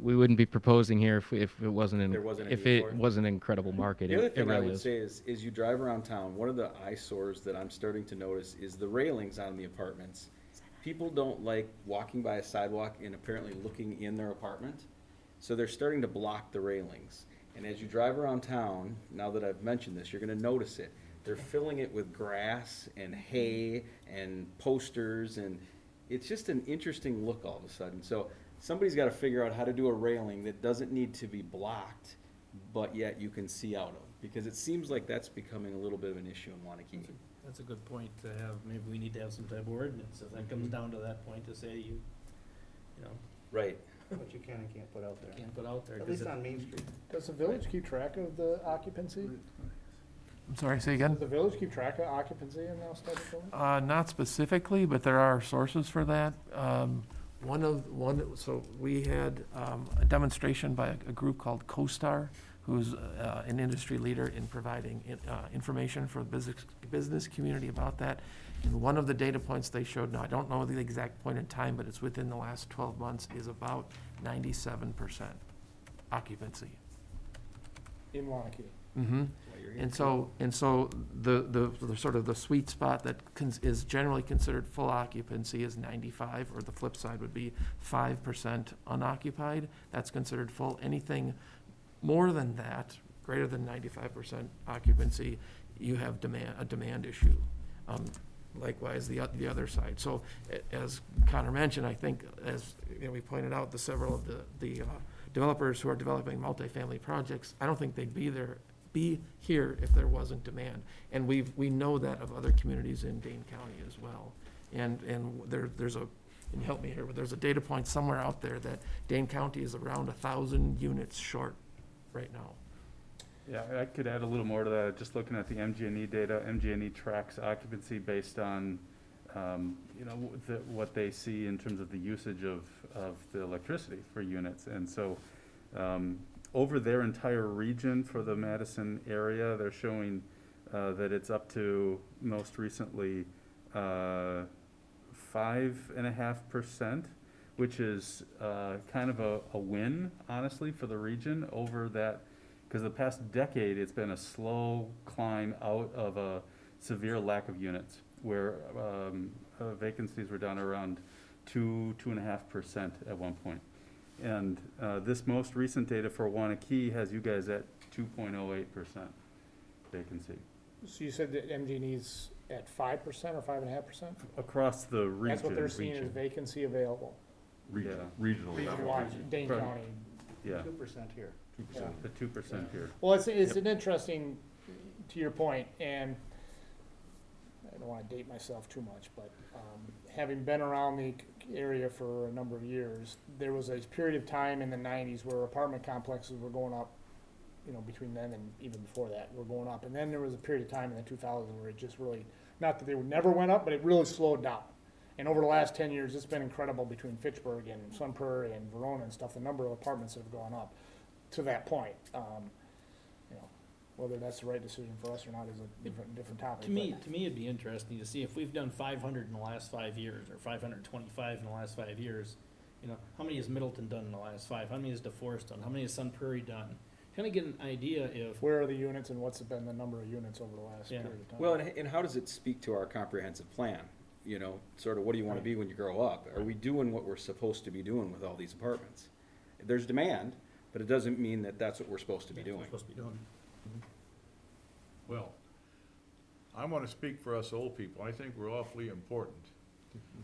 We wouldn't be proposing here if it wasn't There wasn't a if need it for it? was an incredible market. The other It thing I really would is. say is you drive around town, one of the eyesores that I'm starting to notice is the railings on the apartments. People don't like walking by a sidewalk and apparently looking in their apartment, so they're starting to block the railings. And as you drive around town, now that I've mentioned this, you're gonna notice it. They're filling it with grass and hay and posters, and it's just an interesting look all of a sudden. So somebody's gotta figure out how to do a railing that doesn't need to be blocked, but yet you can see out of, because it seems like that's becoming a little bit of an issue in Waunakee. That's a good point to have. Maybe we need to have some type of ordinance if that comes down to that point to say you Right. What you can and can't put out there. can't put out there. At 'cause least it- on Main Street. Does the village keep track of the occupancy? I'm sorry, say Does again? the village keep track of occupancy in those type of buildings? Not specifically, but there are sources for that. So we had a demonstration by a group called CoStar who's an industry leader in providing information for the business community about that. And one of the data points they showed, now I don't know the exact point in time, but it's within the last 12 months, is about 97% occupancy. In Waunakee. Mm-hmm. And so the sort of the sweet spot that is generally considered full occupancy is 95, or the flip side would be 5% unoccupied. That's considered full. Anything more than that, greater than 95% occupancy, you have a demand issue. Likewise, the other side. So as Connor mentioned, I think as we pointed out, the several of the developers who are developing multifamily projects, I don't think they'd be here if there wasn't demand. And we know that of other communities in Dane County as well. And there's a, and help me here, but there's a data point somewhere out there that Dane County is around 1,000 units short right now. Yeah, I could add a little more to that. Just looking at the MG&E data, MG&E tracks occupancy based on, what they see in terms of the usage of the electricity for units. And so, over their entire region for the Madison area, they're showing that it's up to most recently 5.5%, which is kind of a win, honestly, for the region over that. Because the past decade, it's been a slow climb out of a severe lack of units, where vacancies were down around 2.5% at one point. And this most recent data for Waunakee has you guys at 2.08% vacancy. So you said that MG&E's at 5% or 5.5%? Across the region. That's what they're seeing as vacancy available. Regionally. Region-wide, Dane Right. County. Yeah. 2% here. 2%, the 2% here. Well, it's an interesting, to your point, and I don't want to date myself too much, but having been around the area for a number of years, there was a period of time in the 90s where apartment complexes were going up, between then and even before that, were going up. And then there was a period of time in the 2000s where it just really, not that they never went up, but it really slowed down. And over the last 10 years, it's been incredible between Fitchburg and Sun Prairie and Verona and stuff, the number of apartments that have gone up to that point. Whether that's the right decision for us or not is a different topic. To me, it'd be interesting to see if we've done 500 in the last 5 years, or 525 in the last 5 years. How many has Middleton done in the last 5? How many has DeForest done? How many has Sun Prairie done? Kind of get an idea if. Where are the units and what's been the number of units over the last period of time? Well, and how does it speak to our comprehensive plan? Sort of what do you want to be when you grow up? Are we doing what we're supposed to be doing with all these apartments? There's demand, but it doesn't mean that that's what we're supposed to be doing. Well, I want to speak for us old people. I think we're awfully important.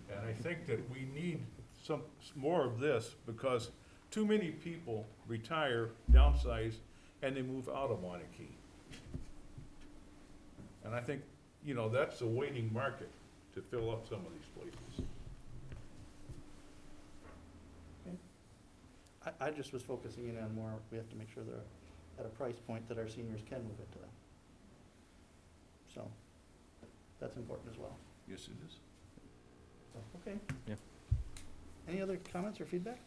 And I think that we need some more of this, because too many people retire, downsize, and they move out of Waunakee. And I think, that's a waiting market to fill up some of these places. I just was focusing in on more, we have to make sure they're at a price point that our seniors can move into them. So, that's important as well. Yes, it is. So, okay. Yeah. Any other comments or feedback?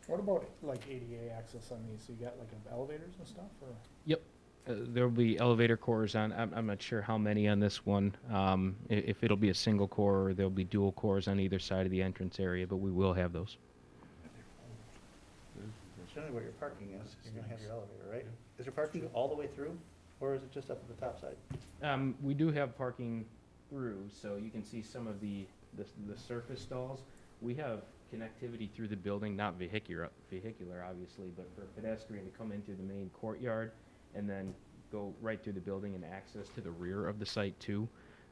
What about like ADA access on these? So you got like elevators and stuff, or? There'll be elevator cores on, I'm not sure how many on this one, if it'll be a single core or there'll be dual cores on either side of the entrance area, but we will have those. Generally where your parking is, you're gonna have your elevator, right? Is your parking all the way through, or is it just up at the top side? We do have parking through, so you can see some of the surface stalls. We have connectivity through the building, not vehicular obviously, but for a pedestrian to come into the main courtyard and then go right through the building and access to the rear of the site too.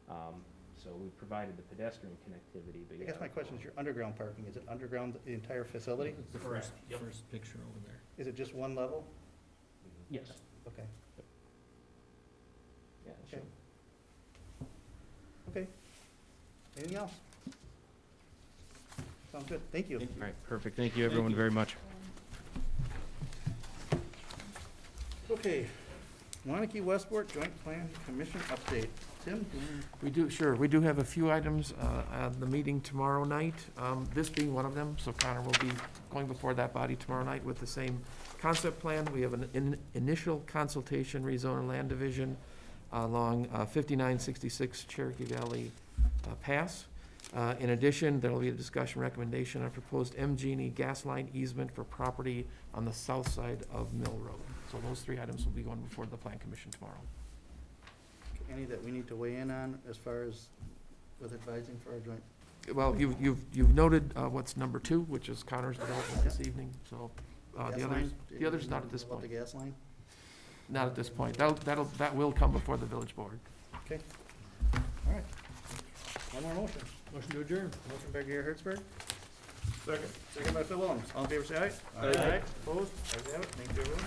So we provided the pedestrian connectivity. But I guess my question is your underground parking, is it underground the entire facility? It's the first picture over there. Is it just one level? Yes. Okay, Yeah, okay. Okay. Anything else? Sounds good, thank you. All right, perfect. Thank you everyone very much. Okay, Waunakee Westport Joint Plan Commission update. Tim? We do have a few items on the meeting tomorrow night, this being one of them, so Connor will be going before that body tomorrow night with the same concept plan. We have an initial consultation rezone and land division along 5966 Cherokee Valley Pass. In addition, there will be a discussion recommendation on proposed MG&E gas line easement for property on the south side of Mill Road. So those 3 items will be going before the Plan Commission tomorrow. Any that we need to weigh in on as far as with advising for our joint? Well, you've noted what's number 2, which is Connor's development this evening, so Gas the line? others not at this About point. the gas line? Not at this point. That will come before the village board. Okay. All right. One more motion. Motion to adjourn. Motion by Gary Hertzberg. Second. Second by Phil Willems. All in favor, say aye. Aye. Opposed? Ayes have it. Thank you, everyone.